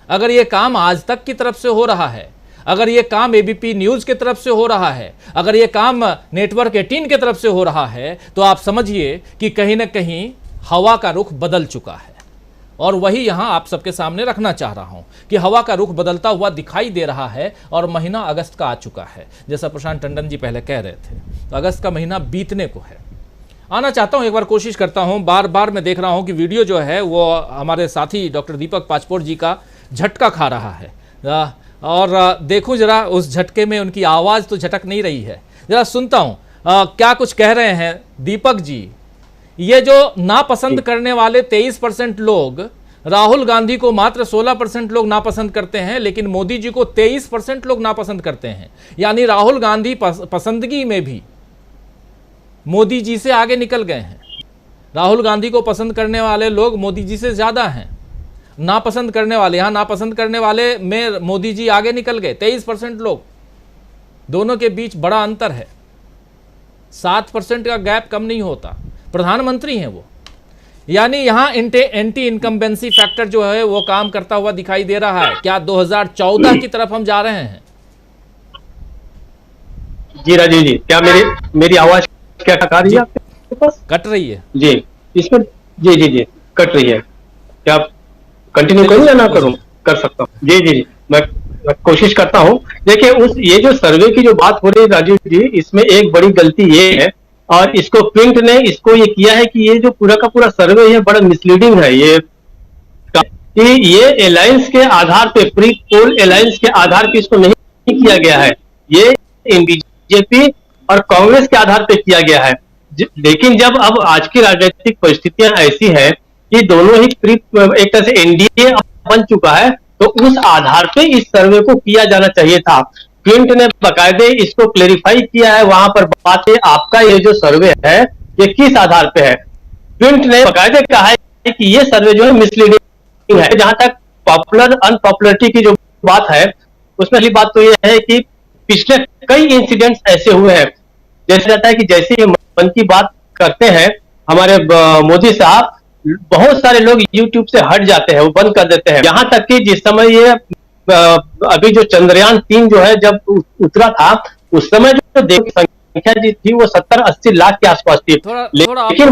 अगर ये काम आज तक की तरफ से हो रहा है, अगर ये काम ABP न्यूज़ की तरफ से हो रहा है, अगर ये काम नेटवर्क 18 की तरफ से हो रहा है, तो आप समझिए कि कहीं ना कहीं हवा का रुख बदल चुका है। और वही यहाँ आप सबके सामने रखना चाह रहा हूँ कि हवा का रुख बदलता हुआ दिखाई दे रहा है, और महीना अगस्त का आ चुका है। जैसा प्रशांत टंडन जी पहले कह रहे थे, तो अगस्त का महीना बीतने को है। आना चाहता हूँ, एक बार कोशिश करता हूँ। बार बार मैं देख रहा हूँ कि वीडियो जो है वो हमारे साथी डॉक्टर दीपक पाचपोर जी का झटका खा रहा है, और देखूं जरा उस झटके में उनकी आवाज़ तो झटक नहीं रही है। जरा सुनता हूँ क्या कुछ कह रहे हैं दीपक जी। ये जो नापसंद करने वाले 23% लोग, राहुल गांधी को मात्र 16% लोग नापसंद करते हैं, लेकिन मोदी जी को 23% लोग नापसंद करते हैं। यानी राहुल गांधी पसंदगी में भी मोदी जी से आगे निकल गए हैं। राहुल गांधी को पसंद करने वाले लोग मोदी जी से ज़्यादा हैं। नापसंद करने वाले, यहाँ नापसंद करने वाले में मोदी जी आगे निकल गए, 23% लोग। दोनों के बीच बड़ा अंतर है, 7% का गैप कम नहीं होता। प्रधानमंत्री हैं वो। यानी यहाँ एंटी इनकम्बेंसी फैक्टर जो है वो काम करता हुआ दिखाई दे रहा है। क्या 2014 की तरफ हम जा रहे हैं? जी राजीव जी, क्या मेरी आवाज क्या आ रही है आपके पास? कट रही है जी, इसमें जी कट रही है। क्या कंटिन्यू करूं या ना करूं? कर सकता हूं। जी मैं कोशिश करता हूं। देखिए, ये जो सर्वे की जो बात हो रही है राजीव जी, इसमें एक बड़ी गलती ये है, और इसको प्रिंट ने इसको ये किया है कि ये जो पूरा का पूरा सर्वे है बड़ा मिसलीडिंग है। ये अलायंस के आधार पे, प्री पोल अलायंस के आधार पे इसको नहीं किया गया है। ये बीजेपी और कांग्रेस के आधार पे किया गया है। लेकिन जब अब आज की राजनीतिक परिस्थितियां ऐसी है कि दोनों ही एक तरह से एनडीए बन चुका है, तो उस आधार पे इस सर्वे को किया जाना चाहिए था। प्रिंट ने बाकायदे इसको क्लेरिफाई किया है, वहां पर बात है आपका ये जो सर्वे है ये किस आधार पे है। प्रिंट ने बाकायदे कहा है कि ये सर्वे जो है मिसलीडिंग है। जहां तक पॉपुलर अनपॉपुलरिटी की जो बात है, उसमें पहली बात तो ये है कि पिछले कई इंसिडेंट्स ऐसे हुए हैं, जैसे रहता है कि जैसे ही मन की बात करते हैं हमारे मोदी साहब, बहुत सारे लोग यूट्यूब से हट जाते हैं, वो बंद कर देते हैं। यहां तक कि जिस समय ये अभी जो चंद्रयान 3 जो है जब उतरा था, उस समय जो देश की संख्या जी थी वो 70-80 लाख के आसपास थी। थोड़ा आपको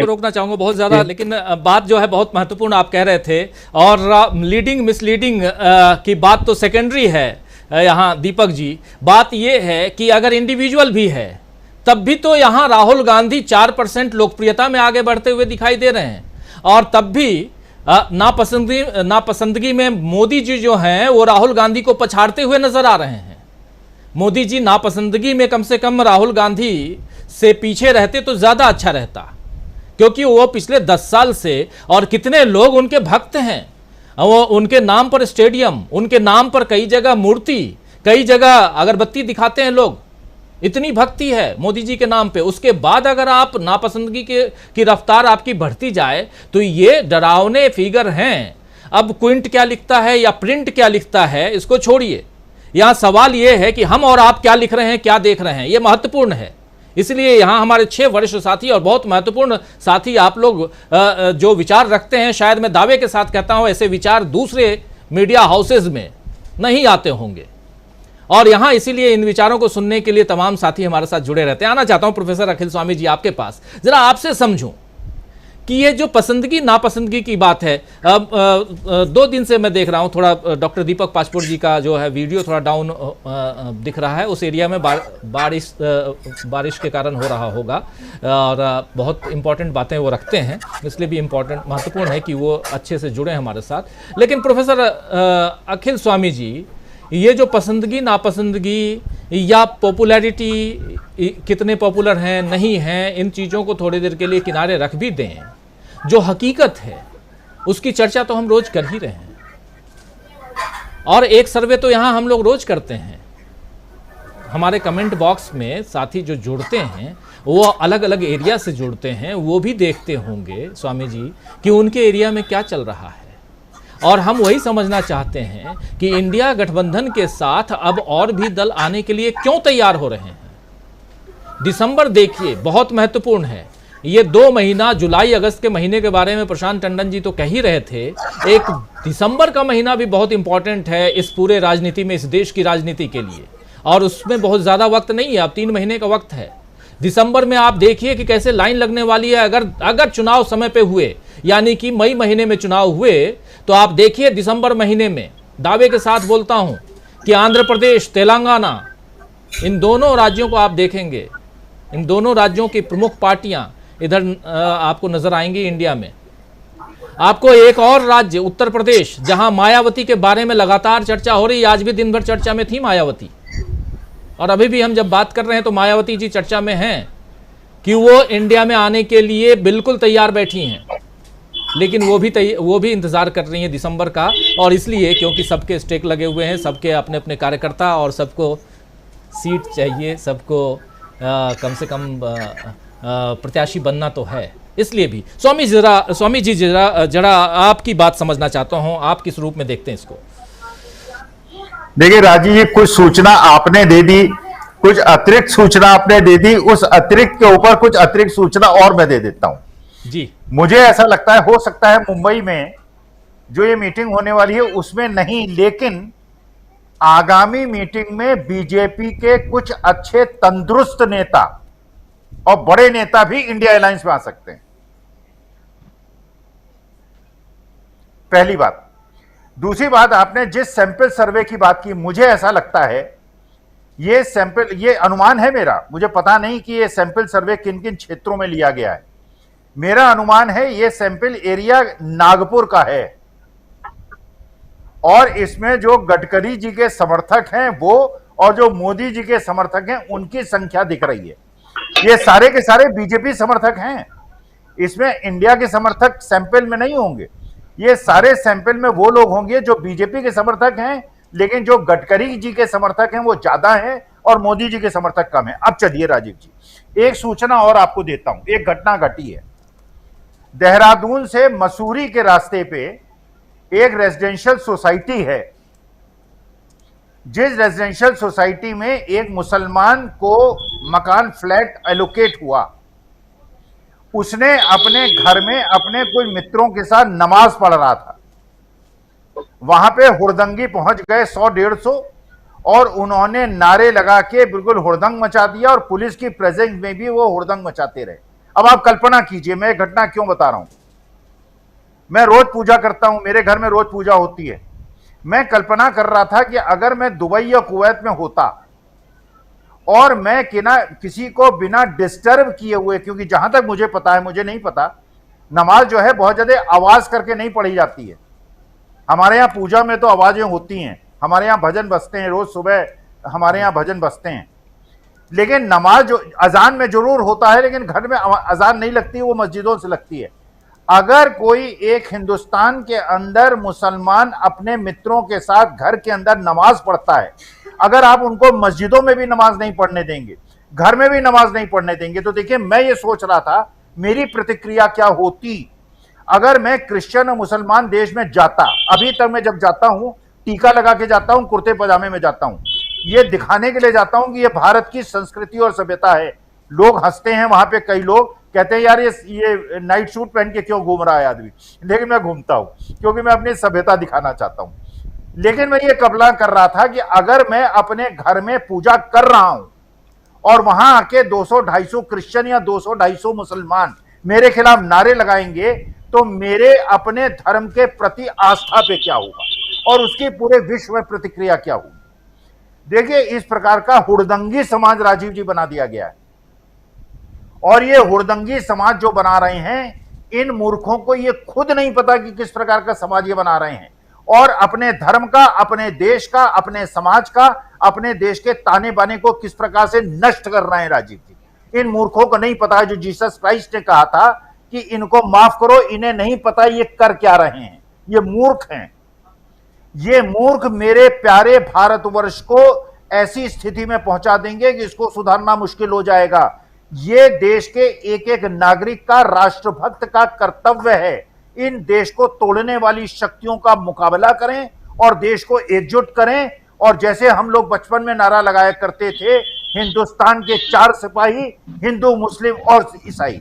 रोकना चाहूंगा बहुत ज्यादा, लेकिन बात जो है बहुत महत्वपूर्ण आप कह रहे थे, और लीडिंग मिसलीडिंग की बात तो सेकेंडरी है यहाँ दीपक जी। बात ये है कि अगर इंडिविजुअल भी है तब भी तो यहाँ राहुल गांधी 4% लोकप्रियता में आगे बढ़ते हुए दिखाई दे रहे हैं, और तब भी नापसंदगी में मोदी जी जो हैं वो राहुल गांधी को पछाड़ते हुए नजर आ रहे हैं। मोदी जी नापसंदगी में कम से कम राहुल गांधी से पीछे रहते तो ज्यादा अच्छा रहता, क्योंकि वो पिछले 10 साल से, और कितने लोग उनके भक्त हैं, वो उनके नाम पर स्टेडियम, उनके नाम पर कई जगह मूर्ति, कई जगह अगरबत्ती दिखाते हैं लोग, इतनी भक्ति है मोदी जी के नाम पे। उसके बाद अगर आप नापसंदगी की रफ्तार आपकी बढ़ती जाए तो ये डरावने फिगर हैं। अब क्विंट क्या लिखता है या प्रिंट क्या लिखता है इसको छोड़िए, यहां सवाल यह है कि हम और आप क्या लिख रहे हैं, क्या देख रहे हैं, यह महत्वपूर्ण है। इसलिए यहां हमारे 6 वरिष्ठ साथी और बहुत महत्वपूर्ण साथी आप लोग जो विचार रखते हैं, शायद मैं दावे के साथ कहता हूं ऐसे विचार दूसरे मीडिया हाउसेज में नहीं आते होंगे, और यहां इसीलिए इन विचारों को सुनने के लिए तमाम साथी हमारे साथ जुड़े रहते हैं। आना चाहता हूं प्रोफेसर अखिल स्वामी जी आपके पास, जरा आपसे समझूं कि ये जो पसंदगी नापसंदगी की बात है, अब 2 दिन से मैं देख रहा हूं थोड़ा डॉक्टर दीपक पासपोर्ट जी का जो है वीडियो थोड़ा डाउन दिख रहा है। उस एरिया में बारिश के कारण हो रहा होगा, और बहुत इंपॉर्टेंट बातें वो रखते हैं, इसलिए भी महत्वपूर्ण है कि वो अच्छे से जुड़े हमारे साथ। लेकिन प्रोफेसर अखिल स्वामी जी, ये जो पसंदगी नापसंदगी या पॉपुलैरिटी, कितने पॉपुलर हैं नहीं हैं, इन चीज़ों को थोड़ी देर के लिए किनारे रख भी दें, जो हकीकत है उसकी चर्चा तो हम रोज कर ही रहे हैं, और एक सर्वे तो यहाँ हम लोग रोज करते हैं। हमारे कमेंट बॉक्स में साथी जो जुड़ते हैं वो अलग अलग एरिया से जुड़ते हैं, वो भी देखते होंगे स्वामी जी कि उनके एरिया में क्या चल रहा है, और हम वही समझना चाहते हैं कि इंडिया गठबंधन के साथ अब और भी दल आने के लिए क्यों तैयार हो रहे हैं। दिसंबर देखिए बहुत महत्वपूर्ण है, ये 2 महीना, जुलाई अगस्त के महीने के बारे में प्रशांत टंडन जी तो कह ही रहे थे, एक दिसंबर का महीना भी बहुत इंपॉर्टेंट है इस पूरे राजनीति में, इस देश की राजनीति के लिए, और उसमें बहुत ज़्यादा वक्त नहीं है, अब 3 महीने का वक्त है। दिसंबर में आप देखिए कि कैसे लाइन लगने वाली है। अगर चुनाव समय पे हुए, यानी कि मई महीने में चुनाव हुए, तो आप देखिए दिसंबर महीने में, दावे के साथ बोलता हूं कि आंध्र प्रदेश, तेलंगाना, इन दोनों राज्यों को आप देखेंगे, इन दोनों राज्यों की प्रमुख पार्टियां इधर आपको नजर आएंगी इंडिया में। आपको एक और राज्य उत्तर प्रदेश, जहां मायावती के बारे में लगातार चर्चा हो रही है, आज भी दिन भर चर्चा में थी मायावती, और अभी भी हम जब बात कर रहे हैं तो मायावती जी चर्चा में हैं कि वो इंडिया में आने के लिए बिल्कुल तैयार बैठी हैं, लेकिन वो भी इंतजार कर रही हैं दिसंबर का, और इसलिए क्योंकि सबके स्टेक लगे हुए हैं, सबके अपने अपने कार्यकर्ता, और सबको सीट चाहिए, सबको कम से कम प्रत्याशी बनना तो है, इसलिए भी। स्वामी जी जरा आपकी बात समझना चाहता हूं, आप किस रूप में देखते हैं इसको। देखिए राजीव जी, कुछ सूचना आपने दे दी, कुछ अतिरिक्त सूचना आपने दे दी, उस अतिरिक्त के ऊपर कुछ अतिरिक्त सूचना और मैं दे देता हूं जी। मुझे ऐसा लगता है, हो सकता है मुंबई में जो ये मीटिंग होने वाली है उसमें नहीं, लेकिन आगामी मीटिंग में बीजेपी के कुछ अच्छे तंदुरुस्त नेता और बड़े नेता भी इंडिया अलायंस में आ सकते हैं, पहली बात। दूसरी बात, आपने जिस सैंपल सर्वे की बात की, मुझे ऐसा लगता है ये सैंपल, ये अनुमान है मेरा, मुझे पता नहीं कि ये सैंपल सर्वे किन किन क्षेत्रों में लिया गया है, मेरा अनुमान है ये सैंपल एरिया नागपुर का है, और इसमें जो गडकरी जी के समर्थक हैं वो, और जो मोदी जी के समर्थक हैं उनकी संख्या दिख रही है। ये सारे के सारे बीजेपी समर्थक हैं, इसमें इंडिया के समर्थक सैंपल में नहीं होंगे, ये सारे सैंपल में वो लोग होंगे जो बीजेपी के समर्थक हैं, लेकिन जो गडकरी जी के समर्थक हैं वो ज्यादा हैं और मोदी जी के समर्थक कम हैं। अब चलिए राजीव जी, एक सूचना और आपको देता हूं, एक घटना घटी है, देहरादून से मसूरी के रास्ते पे एक रेजिडेंशियल सोसाइटी है, जिस रेजिडेंशियल सोसाइटी में एक मुसलमान को मकान फ्लैट एलोकेट हुआ, उसने अपने घर में अपने कुछ मित्रों के साथ नमाज पढ़ रहा था। वहां पे हुड़दंगी पहुंच गए 100-150 और उन्होंने नारे लगा के बिल्कुल हुड़दंग मचा दिया और पुलिस की प्रेजेंस में भी वो हुड़दंग मचाते रहे। अब आप कल्पना कीजिए, मैं घटना क्यों बता रहा हूं। मैं रोज पूजा करता हूं, मेरे घर में रोज पूजा होती है। मैं कल्पना कर रहा था कि अगर मैं दुबई या कुवैत में होता और मैं किसी को बिना डिस्टर्ब किए हुए, क्योंकि जहां तक मुझे पता है, मुझे नहीं पता, नमाज जो है बहुत ज्यादा आवाज करके नहीं पढ़ी जाती है। हमारे यहाँ पूजा में तो आवाजें होती हैं, हमारे यहाँ भजन बजते हैं, रोज सुबह हमारे यहाँ भजन बजते हैं, लेकिन नमाज जो अजान में जरूर होता है, लेकिन घर में अजान नहीं लगती, वो मस्जिदों से लगती है। अगर कोई एक हिंदुस्तान के अंदर मुसलमान अपने मित्रों के साथ घर के अंदर नमाज पढ़ता है, अगर आप उनको मस्जिदों में भी नमाज नहीं पढ़ने देंगे, घर में भी नमाज नहीं पढ़ने देंगे, तो देखिए मैं ये सोच रहा था मेरी प्रतिक्रिया क्या होती अगर मैं क्रिश्चियन और मुसलमान देश में जाता। अभी तक मैं जब जाता हूं टीका लगा के जाता हूं, कुर्ते पजामे में जाता हूं, ये दिखाने के लिए जाता हूं कि ये भारत की संस्कृति और सभ्यता है। लोग हंसते हैं, वहां पे कई लोग कहते हैं यार ये नाइट सूट पहन के क्यों घूम रहा है आदमी, लेकिन मैं घूमता हूं क्योंकि मैं अपनी सभ्यता दिखाना चाहता हूं। लेकिन मैं ये कल्पना कर रहा था कि अगर मैं अपने घर में पूजा कर रहा हूं और वहां आके 200-250 क्रिश्चियन या 200-250 मुसलमान मेरे खिलाफ नारे लगाएंगे, तो मेरे अपने धर्म के प्रति आस्था पे क्या होगा और उसकी पूरे विश्व में प्रतिक्रिया क्या होगी। देखिए, इस प्रकार का हुड़दंगी समाज राजीव जी बना दिया गया है, और ये हुड़दंगी समाज जो बना रहे हैं, इन मूर्खों को ये खुद नहीं पता कि किस प्रकार का समाज ये बना रहे हैं, और अपने धर्म का, अपने देश का, अपने समाज का, अपने देश के ताने बाने को किस प्रकार से नष्ट कर रहे हैं राजीव जी। इन मूर्खों को नहीं पता है, जो जीसस क्राइस्ट ने कहा था कि इनको माफ करो, इन्हें नहीं पता ये कर क्या रहे हैं, ये मूर्ख हैं। ये मूर्ख मेरे प्यारे भारतवर्ष को ऐसी स्थिति में पहुंचा देंगे कि इसको सुधारना मुश्किल हो जाएगा। ये देश के एक एक नागरिक का, राष्ट्रभक्त का कर्तव्य है इन देश को तोड़ने वाली शक्तियों का मुकाबला करें और देश को एकजुट करें। और जैसे हम लोग बचपन में नारा लगाया करते थे, हिंदुस्तान के 4 सिपाही, हिंदू, मुस्लिम और ईसाई,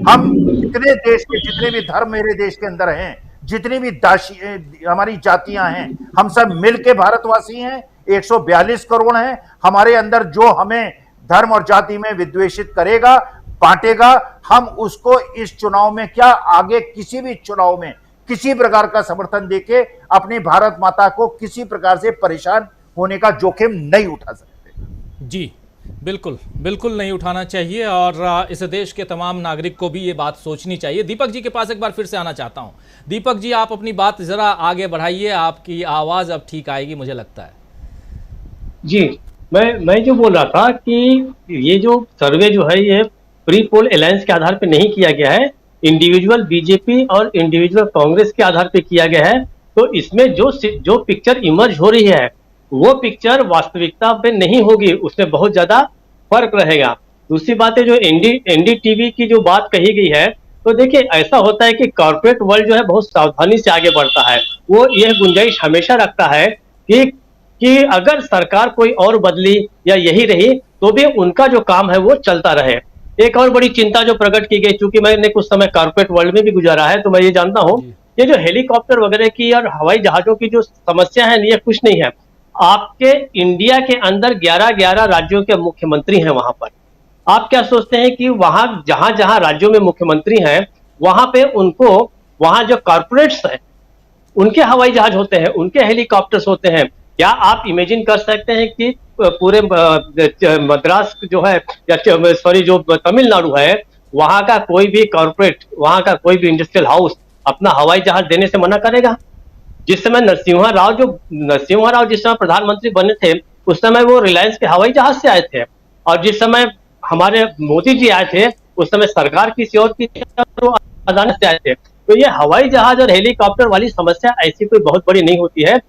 हम जितने देश के जितने भी धर्म मेरे देश के अंदर हैं, जितनी भी हमारी जातियां हैं, हम सब मिलके भारतवासी हैं। 142 करोड़ हैं। हमारे अंदर जो हमें धर्म और जाति में विद्वेषित करेगा, बांटेगा, हम उसको इस चुनाव में क्या, आगे किसी भी चुनाव में किसी प्रकार का समर्थन देके अपनी भारत माता को किसी प्रकार से परेशान होने का जोखिम नहीं उठा सकते। जी बिल्कुल, बिल्कुल नहीं उठाना चाहिए, और इस देश के तमाम नागरिक को भी ये बात सोचनी चाहिए। दीपक जी के पास एक बार फिर से आना चाहता हूं। दीपक जी, आप अपनी बात जरा आगे बढ़ाइए, आपकी आवाज अब ठीक आएगी मुझे लगता है। जी, मैं जो बोल रहा था कि ये जो सर्वे जो है ये प्री पोल अलायंस के आधार पे नहीं किया गया है, इंडिविजुअल बीजेपी और इंडिविजुअल कांग्रेस के आधार पे किया गया है। तो इसमें जो पिक्चर इमर्ज हो रही है वो पिक्चर वास्तविकता पे नहीं होगी, उसमें बहुत ज्यादा फर्क रहेगा। दूसरी बात है, जो एनडीटीवी की जो बात कही गई है, तो देखिए ऐसा होता है कि कॉर्पोरेट वर्ल्ड जो है बहुत सावधानी से आगे बढ़ता है। वो यह गुंजाइश हमेशा रखता है कि अगर सरकार कोई और बदली या यही रही तो भी उनका जो काम है वो चलता रहे। एक और बड़ी चिंता जो प्रकट की गई, चूंकि मैंने कुछ समय कॉर्पोरेट वर्ल्ड में भी गुजारा है, तो मैं ये जानता हूँ ये जो हेलीकॉप्टर वगैरह की और हवाई जहाजों की जो समस्या है, ये कुछ नहीं है। आपके इंडिया के अंदर 11 राज्यों के मुख्यमंत्री हैं वहां पर। आप क्या सोचते हैं कि वहां जहां राज्यों में मुख्यमंत्री हैं वहां पे उनको, वहां जो कॉर्पोरेट्स हैं उनके हवाई जहाज होते हैं, उनके हेलीकॉप्टर्स होते हैं। क्या आप इमेजिन कर सकते हैं कि पूरे मद्रास जो है या सॉरी जो तमिलनाडु है, वहां का कोई भी कॉर्पोरेट, वहां का कोई भी इंडस्ट्रियल हाउस अपना हवाई जहाज देने से मना करेगा? जिस समय नरसिम्हा राव जिस समय प्रधानमंत्री बने थे, उस समय वो रिलायंस के हवाई जहाज से आए थे, और जिस समय हमारे मोदी जी आए थे उस समय सरकार किसी और की अदालत से आए थे। तो ये हवाई जहाज और हेलीकॉप्टर वाली समस्या ऐसी कोई बहुत बड़ी नहीं होती है।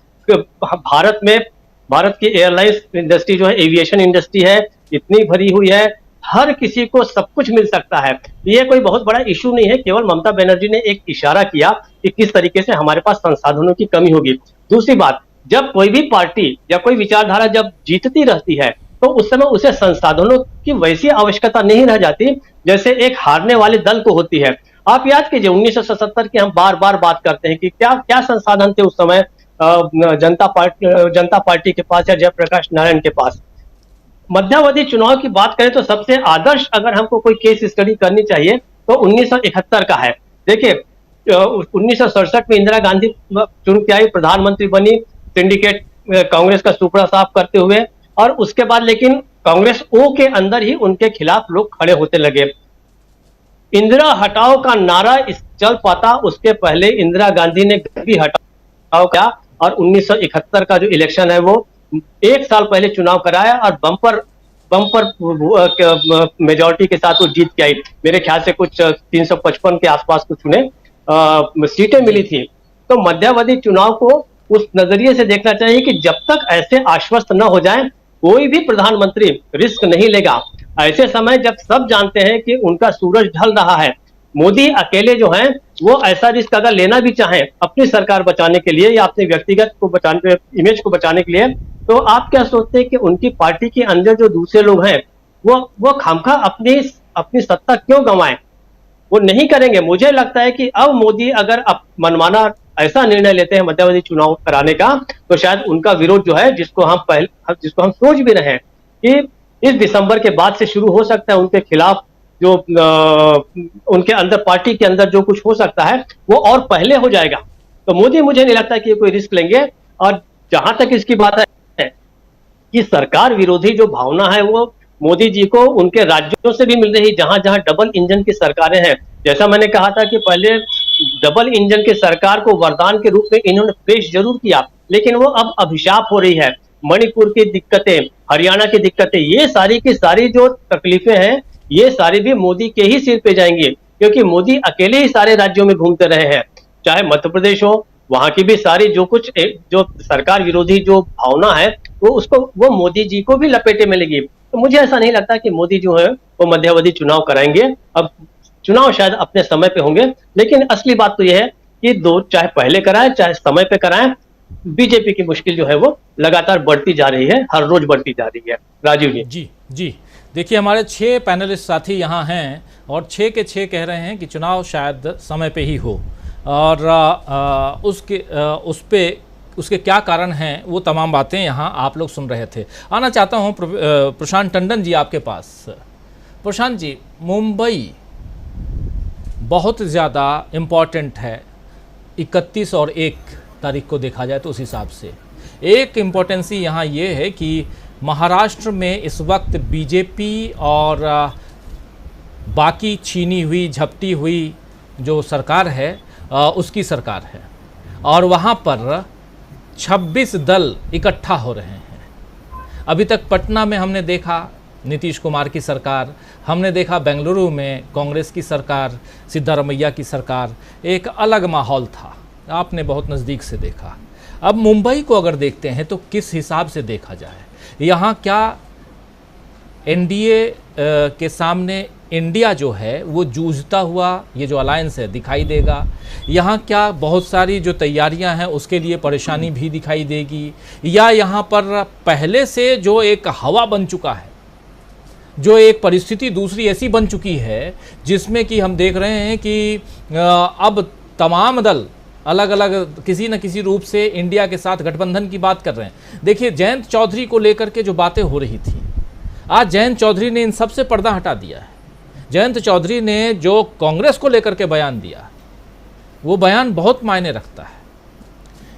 भारत की एयरलाइंस इंडस्ट्री जो है, एविएशन इंडस्ट्री है, इतनी भरी हुई है, हर किसी को सब कुछ मिल सकता है। ये कोई बहुत बड़ा इशू नहीं है, केवल ममता बनर्जी ने एक इशारा किया कि किस तरीके से हमारे पास संसाधनों की कमी होगी। दूसरी बात, जब कोई भी पार्टी या कोई विचारधारा जब जीतती रहती है तो उस समय उसे संसाधनों की वैसी आवश्यकता नहीं रह जाती जैसे एक हारने वाले दल को होती है। आप याद कीजिए 1977 की हम बार बार बात करते हैं कि क्या क्या संसाधन थे उस समय जनता पार्टी के पास या जयप्रकाश नारायण के पास। मध्यावधि चुनाव की बात करें तो सबसे आदर्श अगर हमको कोई केस स्टडी करनी चाहिए तो 1971 का है। देखिए 1967 में इंदिरा गांधी चुन के आई, प्रधानमंत्री बनी, सिंडिकेट कांग्रेस का सुपड़ा साफ करते हुए, और उसके बाद लेकिन कांग्रेस ओ के अंदर ही उनके खिलाफ लोग खड़े होते लगे। इंदिरा हटाओ का नारा चल पाता उसके पहले इंदिरा गांधी ने गरीबी हटाओ किया और 1971 का जो इलेक्शन है वो एक साल पहले चुनाव कराया और बम्पर मेजॉरिटी के साथ वो जीत के आई। मेरे ख्याल से कुछ 355 के आसपास कुछ उन्हें सीटें मिली थी। तो मध्यावधि चुनाव को उस नजरिए से देखना चाहिए कि जब तक ऐसे आश्वस्त न हो जाए कोई भी प्रधानमंत्री रिस्क नहीं लेगा। ऐसे समय जब सब जानते हैं कि उनका सूरज ढल रहा है, मोदी अकेले जो हैं वो ऐसा रिस्क अगर लेना भी चाहें अपनी सरकार बचाने के लिए या अपने व्यक्तिगत को बचाने, इमेज को बचाने के लिए, तो आप क्या सोचते हैं कि उनकी पार्टी के अंदर जो दूसरे लोग हैं वो खामखा अपनी सत्ता क्यों गंवाएं? वो नहीं करेंगे। मुझे लगता है कि अब मोदी अगर मनमाना ऐसा निर्णय लेते हैं मध्यावधि चुनाव कराने का तो शायद उनका विरोध जो है जिसको हम सोच भी रहे हैं कि इस दिसंबर के बाद से शुरू हो सकता है उनके खिलाफ जो उनके अंदर पार्टी के अंदर जो कुछ हो सकता है वो और पहले हो जाएगा। तो मोदी मुझे नहीं लगता कि कोई रिस्क लेंगे। और जहां तक इसकी बात है कि सरकार विरोधी जो भावना है वो मोदी जी को उनके राज्यों से भी मिल रही, जहां जहां डबल इंजन की सरकारें हैं। जैसा मैंने कहा था कि पहले डबल इंजन की सरकार को वरदान के रूप में इन्होंने पेश जरूर किया, लेकिन वो अब अभिशाप हो रही है। मणिपुर की दिक्कतें, हरियाणा की दिक्कतें, ये सारी की सारी जो तकलीफें हैं ये सारी भी मोदी के ही सिर पे जाएंगी, क्योंकि मोदी अकेले ही सारे राज्यों में घूमते रहे हैं। चाहे मध्य प्रदेश हो, वहां की भी सारी जो सरकार विरोधी जो भावना है वो मोदी जी को भी लपेटे में लेगी। तो मुझे ऐसा नहीं लगता कि मोदी जो है वो मध्यावधि चुनाव कराएंगे। अब चुनाव शायद अपने समय पे होंगे, लेकिन असली बात तो यह है कि दो चाहे पहले कराएं चाहे समय पे कराएं, बीजेपी की मुश्किल जो है वो लगातार बढ़ती जा रही है, हर रोज बढ़ती जा रही है। राजीव जी। जी देखिए, हमारे 6 पैनलिस्ट साथी यहाँ हैं और 6 के 6 कह रहे हैं कि चुनाव शायद समय पे ही हो, और उसके क्या कारण हैं वो तमाम बातें यहाँ आप लोग सुन रहे थे। आना चाहता हूँ प्रशांत टंडन जी आपके पास। प्रशांत जी, मुंबई बहुत ज़्यादा इम्पॉर्टेंट है 31 और 1 तारीख को देखा जाए तो उस हिसाब से एक इम्पोर्टेंसी यहाँ ये है कि महाराष्ट्र में इस वक्त बीजेपी और बाकी छीनी हुई झपटी हुई जो सरकार है उसकी सरकार है, और वहाँ पर 26 दल इकट्ठा हो रहे हैं। अभी तक पटना में हमने देखा नीतीश कुमार की सरकार, हमने देखा बेंगलुरु में कांग्रेस की सरकार, सिद्धारमैया की सरकार, एक अलग माहौल था, आपने बहुत नज़दीक से देखा। अब मुंबई को अगर देखते हैं तो किस हिसाब से देखा जाए, यहाँ क्या एनडीए के सामने इंडिया जो है वो जूझता हुआ ये जो अलायंस है दिखाई देगा? यहाँ क्या बहुत सारी जो तैयारियां हैं उसके लिए परेशानी भी दिखाई देगी, या यहाँ पर पहले से जो एक हवा बन चुका है, जो एक परिस्थिति दूसरी ऐसी बन चुकी है जिसमें कि हम देख रहे हैं कि अब तमाम दल अलग अलग किसी न किसी रूप से इंडिया के साथ गठबंधन की बात कर रहे हैं। देखिए, जयंत चौधरी को लेकर के जो बातें हो रही थी, आज जयंत चौधरी ने इन सब से पर्दा हटा दिया है। जयंत चौधरी ने जो कांग्रेस को लेकर के बयान दिया वो बयान बहुत मायने रखता है।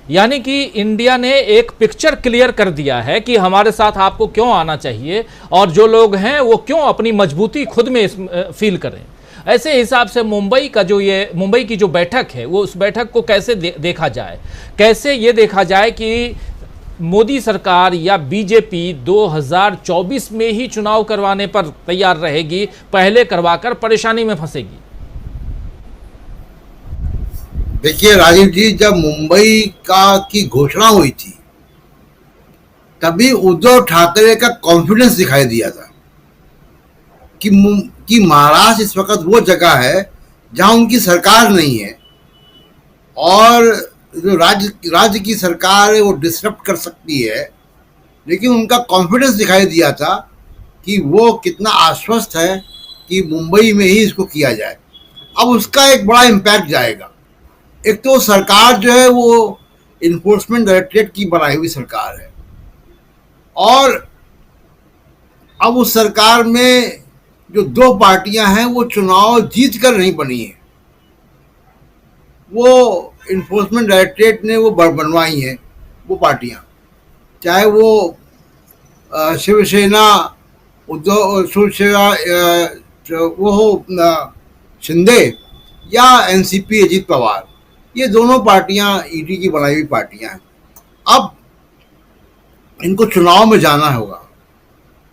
यानी कि इंडिया ने एक पिक्चर क्लियर कर दिया है कि हमारे साथ आपको क्यों आना चाहिए और जो लोग हैं वो क्यों अपनी मजबूती खुद में फील करें। ऐसे हिसाब से मुंबई की जो बैठक है वो उस बैठक को कैसे देखा जाए, कैसे ये देखा जाए कि मोदी सरकार या बीजेपी 2024 में ही चुनाव करवाने पर तैयार रहेगी, पहले करवाकर परेशानी में फंसेगी? देखिए राजीव जी, जब मुंबई की घोषणा हुई थी तभी उद्धव ठाकरे का कॉन्फिडेंस दिखाई दिया था कि महाराष्ट्र इस वक्त वो जगह है जहां उनकी सरकार नहीं है, और जो राज्य की सरकार है वो डिसरप्ट कर सकती है, लेकिन उनका कॉन्फिडेंस दिखाई दिया था कि वो कितना आश्वस्त है कि मुंबई में ही इसको किया जाए। अब उसका एक बड़ा इम्पैक्ट जाएगा। एक तो सरकार जो है वो इन्फोर्समेंट डायरेक्टरेट की बनाई हुई सरकार है, और अब उस सरकार में जो दो पार्टियां हैं वो चुनाव जीत कर नहीं बनी है, वो इन्फोर्समेंट डायरेक्टरेट ने वो बनवाई हैं वो पार्टियां, चाहे वो शिवसेना वो हो शिंदे या एनसीपी अजीत पवार, ये दोनों पार्टियां ईडी की बनाई हुई पार्टियां हैं। अब इनको चुनाव में जाना होगा,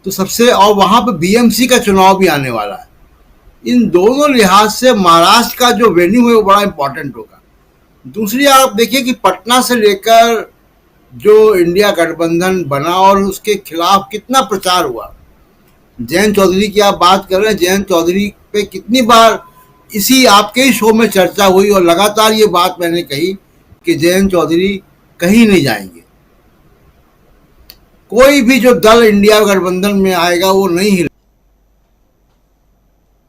तो सबसे, और वहां पे बीएमसी का चुनाव भी आने वाला है। इन दोनों लिहाज से महाराष्ट्र का जो वेन्यू है वो बड़ा इंपॉर्टेंट होगा। दूसरी आप देखिए कि पटना से लेकर जो इंडिया गठबंधन बना और उसके खिलाफ कितना प्रचार हुआ। जयंत चौधरी की आप बात कर रहे हैं, जयंत चौधरी पे कितनी बार इसी आपके ही शो में चर्चा हुई, और लगातार ये बात मैंने कही कि जयंत चौधरी कहीं नहीं जाएंगे। कोई भी जो दल इंडिया गठबंधन में आएगा वो नहीं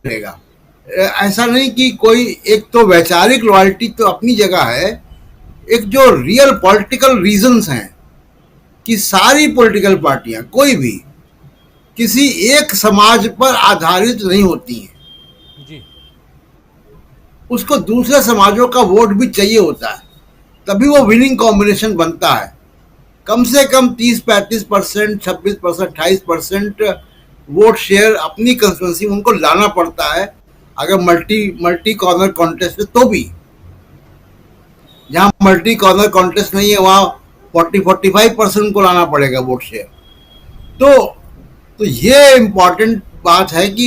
हिलेगा। ऐसा नहीं कि कोई, एक तो वैचारिक लॉयल्टी तो अपनी जगह है, एक जो रियल पॉलिटिकल रीजंस हैं कि सारी पॉलिटिकल पार्टियां कोई भी किसी एक समाज पर आधारित नहीं होती हैं जी। उसको दूसरे समाजों का वोट भी चाहिए होता है, तभी वो विनिंग कॉम्बिनेशन बनता है। कम से कम 30-35%, 26%, 28% वोट शेयर अपनी कंस्टिट्यूंसी में उनको लाना पड़ता है, अगर मल्टी कॉर्नर कॉन्टेस्ट है तो भी। जहां मल्टी कॉर्नर कॉन्टेस्ट नहीं है वहां 40-45% को लाना पड़ेगा वोट शेयर। तो ये इम्पॉर्टेंट बात है कि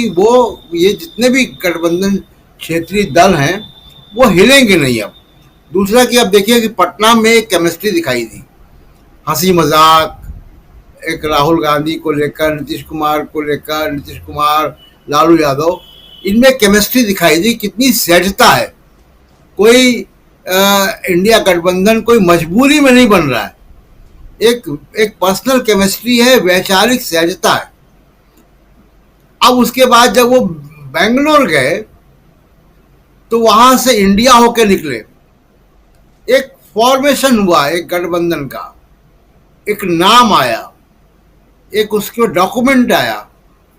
ये जितने भी गठबंधन क्षेत्रीय दल हैं वो हिलेंगे नहीं। अब दूसरा कि अब देखिए कि पटना में एक केमिस्ट्री दिखाई दी, हंसी मजाक, एक राहुल गांधी को लेकर, नीतीश कुमार को लेकर, नीतीश कुमार, लालू यादव, इनमें केमिस्ट्री दिखाई दी, कितनी सहजता है। कोई इंडिया गठबंधन कोई मजबूरी में नहीं बन रहा है, एक पर्सनल केमिस्ट्री है, वैचारिक सहजता है। अब उसके बाद जब वो बेंगलोर गए तो वहां से इंडिया होके निकले, एक फॉर्मेशन हुआ एक गठबंधन का, एक नाम आया, एक उसके डॉक्यूमेंट आया।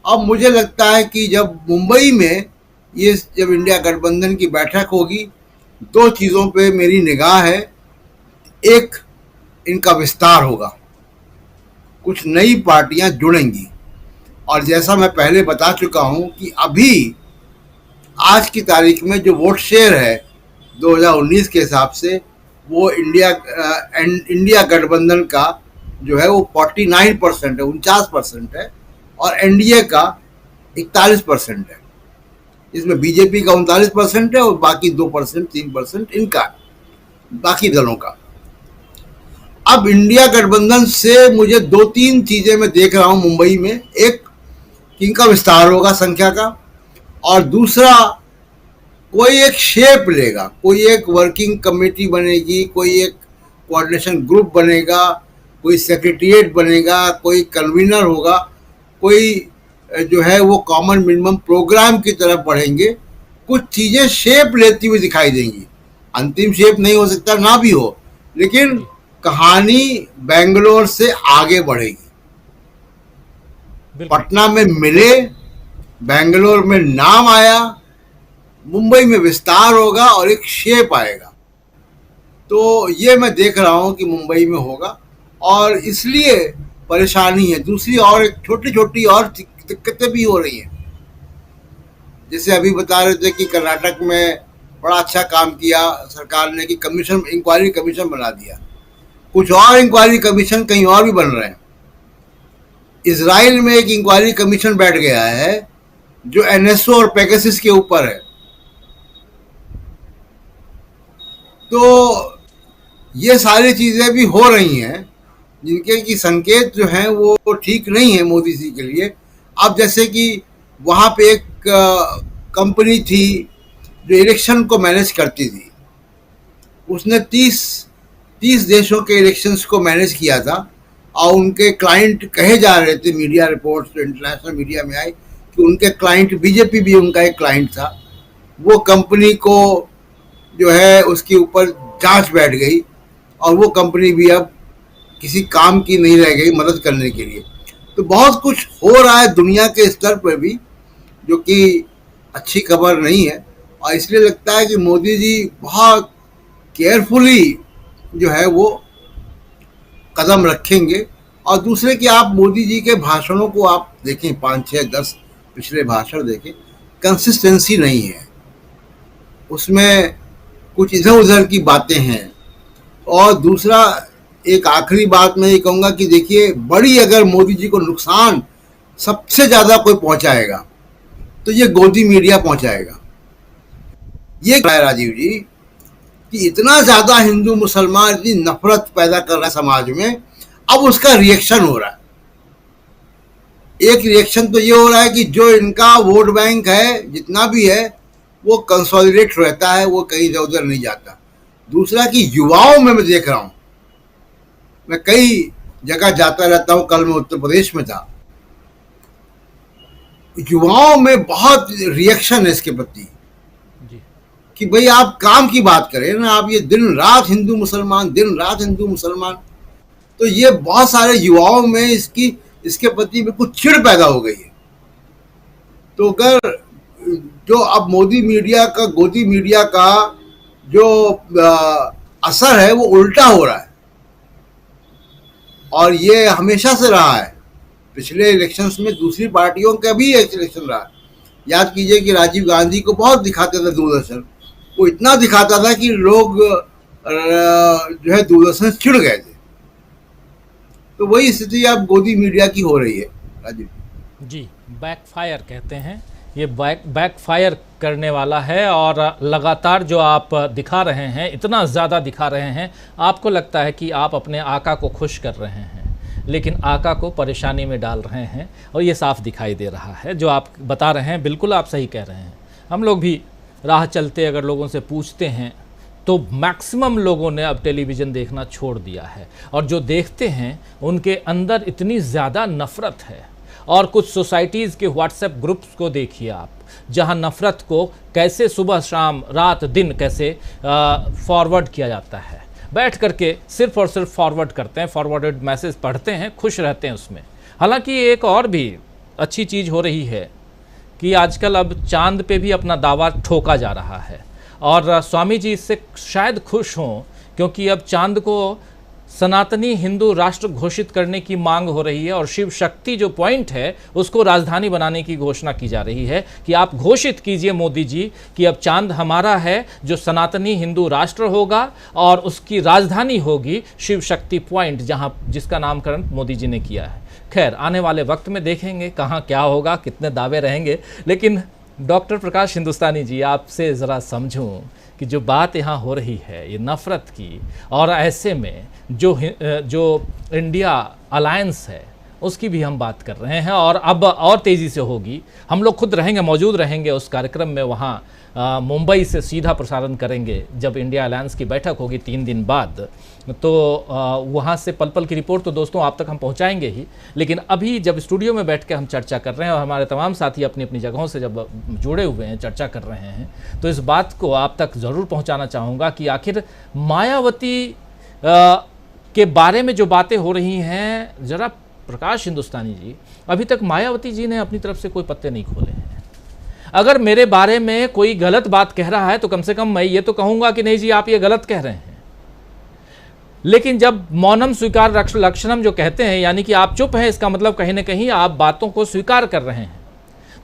अब मुझे लगता है कि जब मुंबई में जब इंडिया गठबंधन की बैठक होगी, दो चीज़ों पे मेरी निगाह है। एक, इनका विस्तार होगा, कुछ नई पार्टियां जुड़ेंगी, और जैसा मैं पहले बता चुका हूं कि अभी आज की तारीख में जो वोट शेयर है 2019 के हिसाब से, वो इंडिया गठबंधन का जो है वो 49% है, 49% है, और एनडीए का 41% है। इसमें बीजेपी का 39% है और बाकी 2%, 3% इनका, बाकी दलों का। अब इंडिया गठबंधन से मुझे 2-3 चीजें मैं देख रहा हूं मुंबई में। एक, इनका विस्तार होगा संख्या का, और दूसरा कोई एक शेप लेगा, कोई एक वर्किंग कमेटी बनेगी, कोई एक कोऑर्डिनेशन ग्रुप बनेगा, कोई सेक्रेटरिएट बनेगा, कोई कन्वीनर होगा, कोई जो है वो कॉमन मिनिमम प्रोग्राम की तरफ बढ़ेंगे। कुछ चीजें शेप लेती हुई दिखाई देंगी। अंतिम शेप नहीं हो सकता, ना भी हो, लेकिन कहानी बेंगलोर से आगे बढ़ेगी। पटना में मिले, बेंगलोर में नाम आया, मुंबई में विस्तार होगा और एक शेप आएगा। तो ये मैं देख रहा हूं कि मुंबई में होगा, और इसलिए परेशानी है। दूसरी और एक छोटी छोटी और दिक्कतें भी हो रही हैं। जैसे अभी बता रहे थे कि कर्नाटक में बड़ा अच्छा काम किया सरकार ने कि इंक्वायरी कमीशन बना दिया। कुछ और इंक्वायरी कमीशन कहीं और भी बन रहे हैं। इजराइल में एक इंक्वायरी कमीशन बैठ गया है जो एनएसओ और पेगासस के ऊपर है। तो ये सारी चीजें भी हो रही हैं जिनके की संकेत जो हैं वो ठीक नहीं है मोदी जी के लिए। अब जैसे कि वहाँ पे एक कंपनी थी जो इलेक्शन को मैनेज करती थी। उसने 30 देशों के इलेक्शंस को मैनेज किया था और उनके क्लाइंट कहे जा रहे थे, मीडिया रिपोर्ट्स तो इंटरनेशनल मीडिया में आई कि उनके क्लाइंट, बीजेपी भी उनका एक क्लाइंट था। वो कंपनी को जो है उसके ऊपर जांच बैठ गई और वो कंपनी भी अब किसी काम की नहीं रह गई मदद करने के लिए। तो बहुत कुछ हो रहा है दुनिया के स्तर पर भी जो कि अच्छी खबर नहीं है, और इसलिए लगता है कि मोदी जी बहुत केयरफुली जो है वो कदम रखेंगे। और दूसरे कि आप मोदी जी के भाषणों को आप देखें, 5, 6, 10 पिछले भाषण देखें, कंसिस्टेंसी नहीं है उसमें, कुछ इधर उधर की बातें हैं। और दूसरा, एक आखिरी बात मैं ये कहूँगा कि देखिए, बड़ी अगर मोदी जी को नुकसान सबसे ज़्यादा कोई पहुँचाएगा तो ये गोदी मीडिया पहुँचाएगा। ये है राजीव जी कि इतना ज़्यादा हिंदू मुसलमान इतनी नफरत पैदा कर रहा है समाज में, अब उसका रिएक्शन हो रहा है। एक रिएक्शन तो ये हो रहा है कि जो इनका वोट बैंक है जितना भी है वो कंसोलिडेट रहता है, वो कहीं इधर उधर नहीं जाता। दूसरा कि युवाओं में मैं देख रहा हूँ, मैं कई जगह जाता रहता हूँ, कल मैं उत्तर प्रदेश में था, युवाओं में बहुत रिएक्शन है इसके प्रति कि भाई आप काम की बात करें ना, आप ये दिन रात हिंदू मुसलमान, दिन रात हिंदू मुसलमान। तो ये बहुत सारे युवाओं में इसके प्रति में कुछ चिढ़ पैदा हो गई है। तो अगर जो अब गोदी मीडिया का जो असर है वो उल्टा हो रहा है, और ये हमेशा से रहा है। पिछले इलेक्शंस में दूसरी पार्टियों का भी एक इलेक्शन रहा। याद कीजिए कि राजीव गांधी को बहुत दिखाते थे दूरदर्शन, वो इतना दिखाता था कि लोग जो है दूरदर्शन चिढ़ गए थे। तो वही स्थिति अब गोदी मीडिया की हो रही है राजीव जी। बैकफायर कहते हैं, ये बैकफायर करने वाला है। और लगातार जो आप दिखा रहे हैं, इतना ज़्यादा दिखा रहे हैं, आपको लगता है कि आप अपने आका को खुश कर रहे हैं, लेकिन आका को परेशानी में डाल रहे हैं। और ये साफ दिखाई दे रहा है जो आप बता रहे हैं, बिल्कुल आप सही कह रहे हैं। हम लोग भी राह चलते अगर लोगों से पूछते हैं तो मैक्सिमम लोगों ने अब टेलीविज़न देखना छोड़ दिया है, और जो देखते हैं उनके अंदर इतनी ज़्यादा नफ़रत है। और कुछ सोसाइटीज़ के व्हाट्सएप ग्रुप्स को देखिए आप, जहां नफ़रत को कैसे सुबह शाम रात दिन कैसे फॉरवर्ड किया जाता है, बैठ करके सिर्फ और सिर्फ फॉरवर्ड करते हैं, फॉरवर्डेड मैसेज पढ़ते हैं, खुश रहते हैं उसमें। हालांकि एक और भी अच्छी चीज़ हो रही है कि आजकल अब चांद पे भी अपना दावा ठोका जा रहा है, और स्वामी जी इससे शायद खुश हों, क्योंकि अब चांद को सनातनी हिंदू राष्ट्र घोषित करने की मांग हो रही है। और शिव शक्ति जो पॉइंट है उसको राजधानी बनाने की घोषणा की जा रही है कि आप घोषित कीजिए मोदी जी कि अब चांद हमारा है, जो सनातनी हिंदू राष्ट्र होगा और उसकी राजधानी होगी शिव शक्ति पॉइंट, जहां जिसका नामकरण मोदी जी ने किया है। खैर, आने वाले वक्त में देखेंगे कहाँ क्या होगा, कितने दावे रहेंगे। लेकिन डॉक्टर प्रकाश हिंदुस्तानी जी, आपसे ज़रा समझूं कि जो बात यहाँ हो रही है ये नफ़रत की, और ऐसे में जो इंडिया अलायंस है उसकी भी हम बात कर रहे हैं, और अब और तेज़ी से होगी। हम लोग खुद रहेंगे, मौजूद रहेंगे उस कार्यक्रम में, वहाँ मुंबई से सीधा प्रसारण करेंगे जब इंडिया अलायंस की बैठक होगी 3 दिन बाद। तो वहाँ से पल पल की रिपोर्ट तो दोस्तों आप तक हम पहुँचाएंगे ही, लेकिन अभी जब स्टूडियो में बैठ के हम चर्चा कर रहे हैं और हमारे तमाम साथी अपनी अपनी जगहों से जब जुड़े हुए हैं, चर्चा कर रहे हैं, तो इस बात को आप तक ज़रूर पहुँचाना चाहूँगा कि आखिर मायावती के बारे में जो बातें हो रही हैं, ज़रा प्रकाश हिंदुस्तानी जी, अभी तक मायावती जी ने अपनी तरफ से कोई पत्ते नहीं खोले हैं। अगर मेरे बारे में कोई गलत बात कह रहा है तो कम से कम मैं ये तो कहूँगा कि नहीं जी आप ये गलत कह रहे हैं। लेकिन जब मौनम स्वीकार लक्षणम जो कहते हैं, यानी कि आप चुप हैं, इसका मतलब कहीं ना कहीं आप बातों को स्वीकार कर रहे हैं।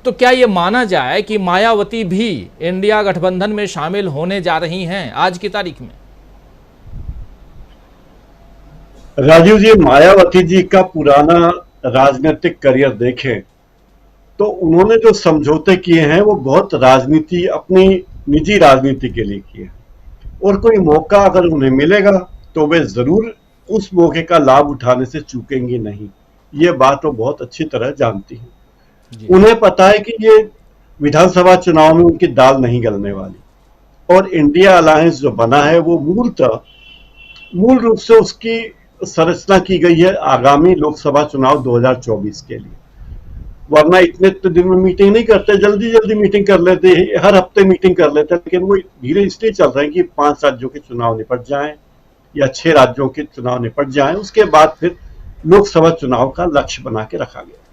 तो क्या ये माना जाए कि मायावती भी इंडिया गठबंधन में शामिल होने जा रही हैं आज की तारीख में? राजीव जी, मायावती जी का पुराना राजनीतिक करियर देखें तो उन्होंने जो समझौते किए हैं वो बहुत राजनीति, अपनी निजी राजनीति के लिए किए, और कोई मौका अगर उन्हें मिलेगा तो वे जरूर उस मौके का लाभ उठाने से चूकेंगी नहीं। ये बात वो बहुत अच्छी तरह जानती हैं। उन्हें पता है कि ये विधानसभा चुनाव में उनकी दाल नहीं गलने वाली। और इंडिया अलायंस जो बना है वो मूल रूप से उसकी संरचना की गई है आगामी लोकसभा चुनाव 2024 के लिए। वरना इतने दिन में मीटिंग नहीं करते, जल्दी जल्दी मीटिंग कर लेते हैं, हर हफ्ते मीटिंग कर लेते हैं, लेकिन वो धीरे इसलिए चल रहे हैं कि 5 राज्यों के चुनाव निपट जाएं या 6 राज्यों के चुनाव निपट जाएं, उसके बाद फिर लोकसभा चुनाव का लक्ष्य बना के रखा गया।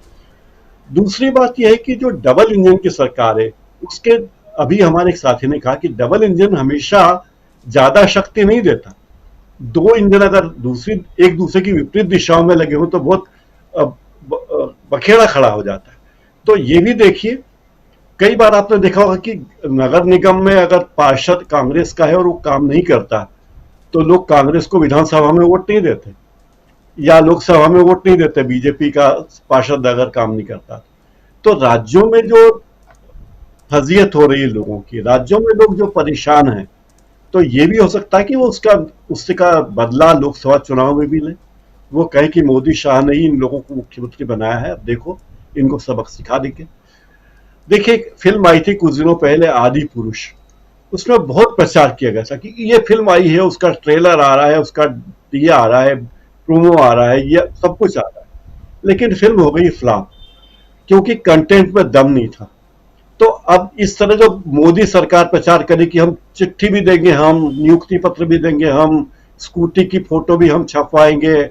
दूसरी बात यह है कि जो डबल इंजन की सरकार है उसके, अभी हमारे एक साथी ने कहा कि डबल इंजन हमेशा ज्यादा शक्ति नहीं देता। 2 इंजन अगर एक दूसरे की विपरीत दिशाओं में लगे हो तो बहुत बखेड़ा खड़ा हो जाता है। तो ये भी देखिए, कई बार आपने देखा होगा कि नगर निगम में अगर पार्षद कांग्रेस का है और वो काम नहीं करता तो लोग कांग्रेस को विधानसभा में वोट नहीं देते या लोकसभा में वोट नहीं देते, बीजेपी का पार्षद अगर काम नहीं करता। तो राज्यों में जो फजीयत हो रही है लोगों की, राज्यों में लोग जो परेशान हैं, तो ये भी हो सकता है कि वो उसका बदला लोकसभा चुनाव में भी ले। वो कहे कि मोदी शाह ने ही इन लोगों को मुख्यमंत्री बनाया है, अब देखो इनको सबक सिखा देंगे। देखिए, एक फिल्म आई थी कुछ दिनों पहले, आदि पुरुष, उसमें बहुत प्रचार किया गया था कि ये फिल्म आई है, उसका ट्रेलर आ रहा है, उसका ये आ रहा है, प्रोमो आ रहा है, ये सब कुछ आ रहा है, लेकिन फिल्म हो गई फ्लॉप क्योंकि कंटेंट में दम नहीं था। तो अब इस तरह जो मोदी सरकार प्रचार करे कि हम चिट्ठी भी देंगे, हम नियुक्ति पत्र भी देंगे, हम स्कूटी की फोटो भी हम छपवाएंगे,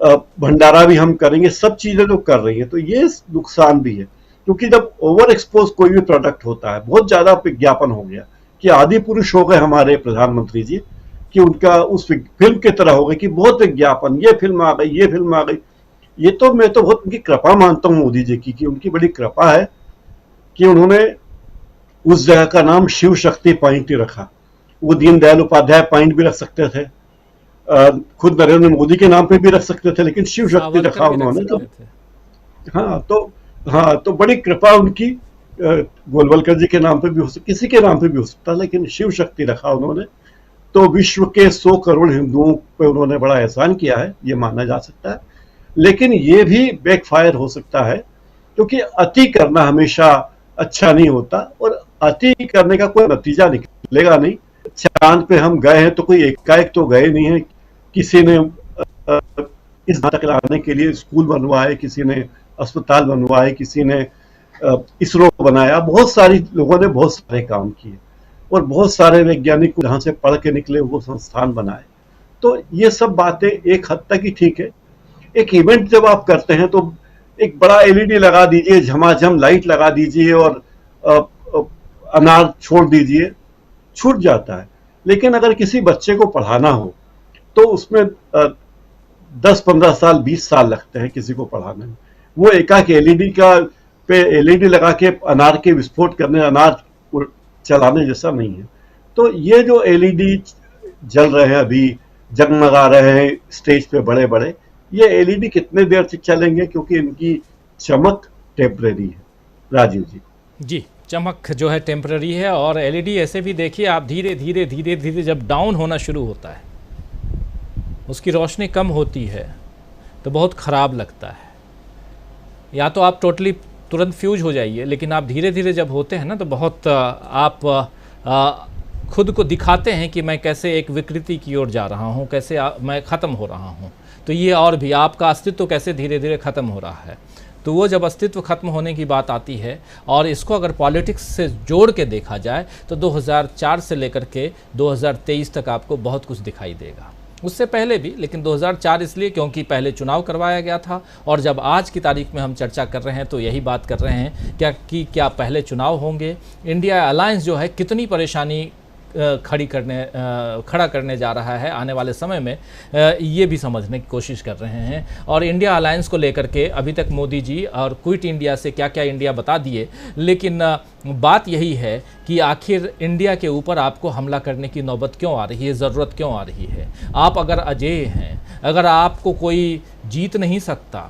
भंडारा भी हम करेंगे, सब चीजें लोग कर रही है, तो ये नुकसान भी है। क्योंकि जब ओवर एक्सपोज कोई भी प्रोडक्ट होता है, बहुत ज्यादा विज्ञापन हो गया कि आदि पुरुष हो गए हमारे प्रधानमंत्री जी, कि उनका उस फिल्म की तरह हो गई कि बहुत विज्ञापन, ये फिल्म आ गई, ये फिल्म आ गई। ये तो मैं तो बहुत उनकी कृपा मानता हूं मोदी जी की, कि उनकी बड़ी कृपा है कि उन्होंने उस जगह का नाम शिव शक्ति पॉइंट ही रखा। वो दीनदयाल उपाध्याय पॉइंट भी रख सकते थे, खुद नरेंद्र मोदी के नाम पे भी रख सकते थे, लेकिन शिव शक्ति रखा उन्होंने। तो तो बड़ी कृपा उनकी, गोलवलकर जी के नाम पे भी हो सकता, किसी के नाम पे भी हो सकता, लेकिन शिव शक्ति रखा उन्होंने। तो विश्व के 100 करोड़ हिंदुओं पे उन्होंने बड़ा एहसान किया है, ये माना जा सकता है। लेकिन ये भी बैकफायर हो सकता है, क्योंकि अति करना हमेशा अच्छा नहीं होता, और अति करने का कोई नतीजा निकलेगा नहीं। चांद पे हम गए हैं तो कोई एकाएक तो गए नहीं है, किसी ने इस तक लाने के लिए स्कूल बनवाए, किसी ने अस्पताल बनवाए, किसी ने इसरो बनाया, बहुत सारी लोगों ने बहुत सारे काम किए, और बहुत सारे वैज्ञानिक जहां से पढ़ के निकले वो संस्थान बनाए। तो ये सब बातें एक हद तक ही ठीक है। एक इवेंट जब आप करते हैं तो एक बड़ा एलईडी लगा दीजिए, झमाझम लाइट लगा दीजिए और अनार छोड़ दीजिए, छूट जाता है। लेकिन अगर किसी बच्चे को पढ़ाना हो तो उसमें 10-15 साल 20 साल लगते हैं किसी को पढ़ाने में। वो एकाक एलईडी पे एलईडी लगा के अनार के विस्फोट करने, अनार चलाने जैसा नहीं है। तो ये जो एलईडी जल रहे हैं अभी, जगमगा रहे हैं स्टेज पे बड़े बड़े, ये एलईडी कितने देर तक चलेंगे, क्योंकि इनकी चमक टेम्परेरी है। राजीव जी चमक जो है टेम्पररी है, और एलईडी ऐसे भी देखिए आप, धीरे धीरे धीरे धीरे जब डाउन होना शुरू होता है, उसकी रोशनी कम होती है तो बहुत ख़राब लगता है। या तो आप टोटली तुरंत फ्यूज हो जाइए, लेकिन आप धीरे धीरे जब होते हैं ना तो बहुत आप खुद को दिखाते हैं कि मैं कैसे एक विकृति की ओर जा रहा हूँ, कैसे मैं ख़त्म हो रहा हूँ। तो ये और भी आपका अस्तित्व कैसे धीरे धीरे ख़त्म हो रहा है। तो वो जब अस्तित्व खत्म होने की बात आती है, और इसको अगर पॉलिटिक्स से जोड़ के देखा जाए तो 2004 से लेकर के 2023 तक आपको बहुत कुछ दिखाई देगा। उससे पहले भी, लेकिन 2004 इसलिए क्योंकि पहले चुनाव करवाया गया था, और जब आज की तारीख में हम चर्चा कर रहे हैं तो यही बात कर रहे हैं क्या पहले चुनाव होंगे, इंडिया अलायंस जो है कितनी परेशानी खड़ा करने जा रहा है आने वाले समय में, ये भी समझने की कोशिश कर रहे हैं। और इंडिया अलायंस को लेकर के अभी तक मोदी जी और क्विट इंडिया से क्या क्या इंडिया बता दिए, लेकिन बात यही है कि आखिर इंडिया के ऊपर आपको हमला करने की नौबत क्यों आ रही है, ज़रूरत क्यों आ रही है। आप अगर अजेय हैं, अगर आपको कोई जीत नहीं सकता,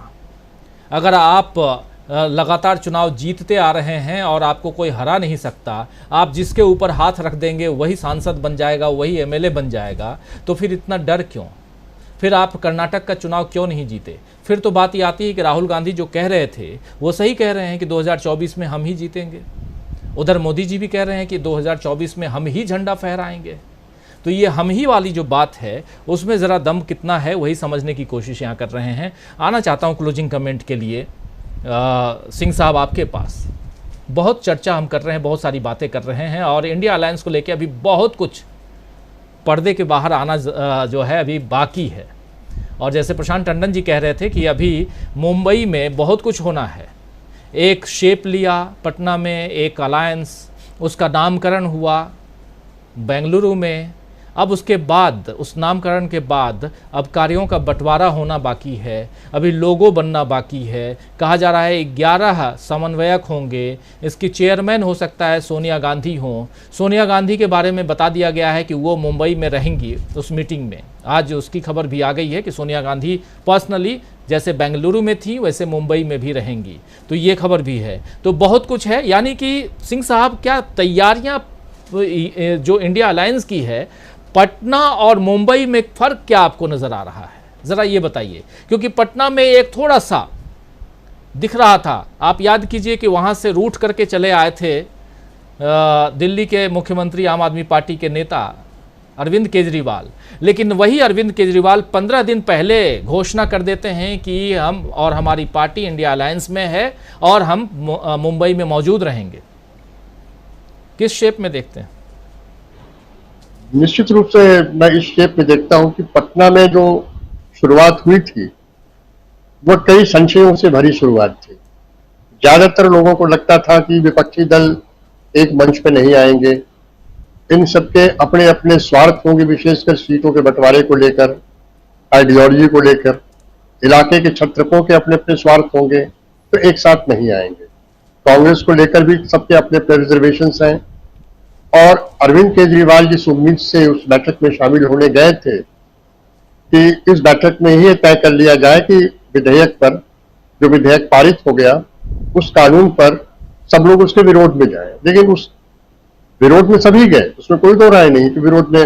अगर आप लगातार चुनाव जीतते आ रहे हैं और आपको कोई हरा नहीं सकता, आप जिसके ऊपर हाथ रख देंगे वही सांसद बन जाएगा, वही एमएलए बन जाएगा, तो फिर इतना डर क्यों। फिर आप कर्नाटक का चुनाव क्यों नहीं जीते? फिर तो बात ये आती है कि राहुल गांधी जो कह रहे थे वो सही कह रहे हैं कि 2024 में हम ही जीतेंगे। उधर मोदी जी भी कह रहे हैं कि 2024 में हम ही झंडा फहराएंगे। तो ये हम ही वाली जो बात है उसमें ज़रा दम कितना है वही समझने की कोशिश यहाँ कर रहे हैं। आना चाहता हूँ क्लोजिंग कमेंट के लिए सिंह साहब आपके पास। बहुत चर्चा हम कर रहे हैं, बहुत सारी बातें कर रहे हैं और इंडिया अलायंस को लेकर अभी बहुत कुछ पर्दे के बाहर आना जो है अभी बाकी है। और जैसे प्रशांत टंडन जी कह रहे थे कि अभी मुंबई में बहुत कुछ होना है। एक शेप लिया पटना में, एक अलायंस, उसका नामकरण हुआ बेंगलुरु में, अब उसके बाद उस नामकरण के बाद अब कार्यों का बंटवारा होना बाकी है, अभी लोगो बनना बाकी है। कहा जा रहा है 11 समन्वयक होंगे, इसकी चेयरमैन हो सकता है सोनिया गांधी हों। सोनिया गांधी के बारे में बता दिया गया है कि वो मुंबई में रहेंगी उस मीटिंग में। आज उसकी खबर भी आ गई है कि सोनिया गांधी पर्सनली जैसे बेंगलुरु में थी वैसे मुंबई में भी रहेंगी, तो ये खबर भी है। तो बहुत कुछ है, यानी कि सिंह साहब क्या तैयारियां जो इंडिया अलायंस की है, पटना और मुंबई में फ़र्क क्या आपको नज़र आ रहा है, ज़रा ये बताइए। क्योंकि पटना में एक थोड़ा सा दिख रहा था, आप याद कीजिए कि वहाँ से रूट करके चले आए थे दिल्ली के मुख्यमंत्री आम आदमी पार्टी के नेता अरविंद केजरीवाल, लेकिन वही अरविंद केजरीवाल 15 दिन पहले घोषणा कर देते हैं कि हम और हमारी पार्टी इंडिया अलायंस में है और हम मुंबई में मौजूद रहेंगे। किस शेप में देखते हैं? निश्चित रूप से मैं इस शेप में देखता हूं कि पटना में जो शुरुआत हुई थी वो कई संशयों से भरी शुरुआत थी। ज्यादातर लोगों को लगता था कि विपक्षी दल एक मंच पे नहीं आएंगे, इन सबके अपने अपने स्वार्थ होंगे, विशेषकर सीटों के बंटवारे को लेकर, आइडियोलॉजी को लेकर, इलाके के छत्रकों के अपने अपने स्वार्थ होंगे, तो एक साथ नहीं आएंगे। कांग्रेस को लेकर भी सबके अपने अपने रिजर्वेशंस हैं और अरविंद केजरीवाल जिस उम्मीद से उस बैठक में शामिल होने गए थे कि इस बैठक में ही तय कर लिया जाए कि विधेयक पर, जो विधेयक पारित हो गया, उस कानून पर सब लोग उसके विरोध में जाएं, लेकिन उस विरोध में सभी गए, उसमें कोई दो राय नहीं कि विरोध में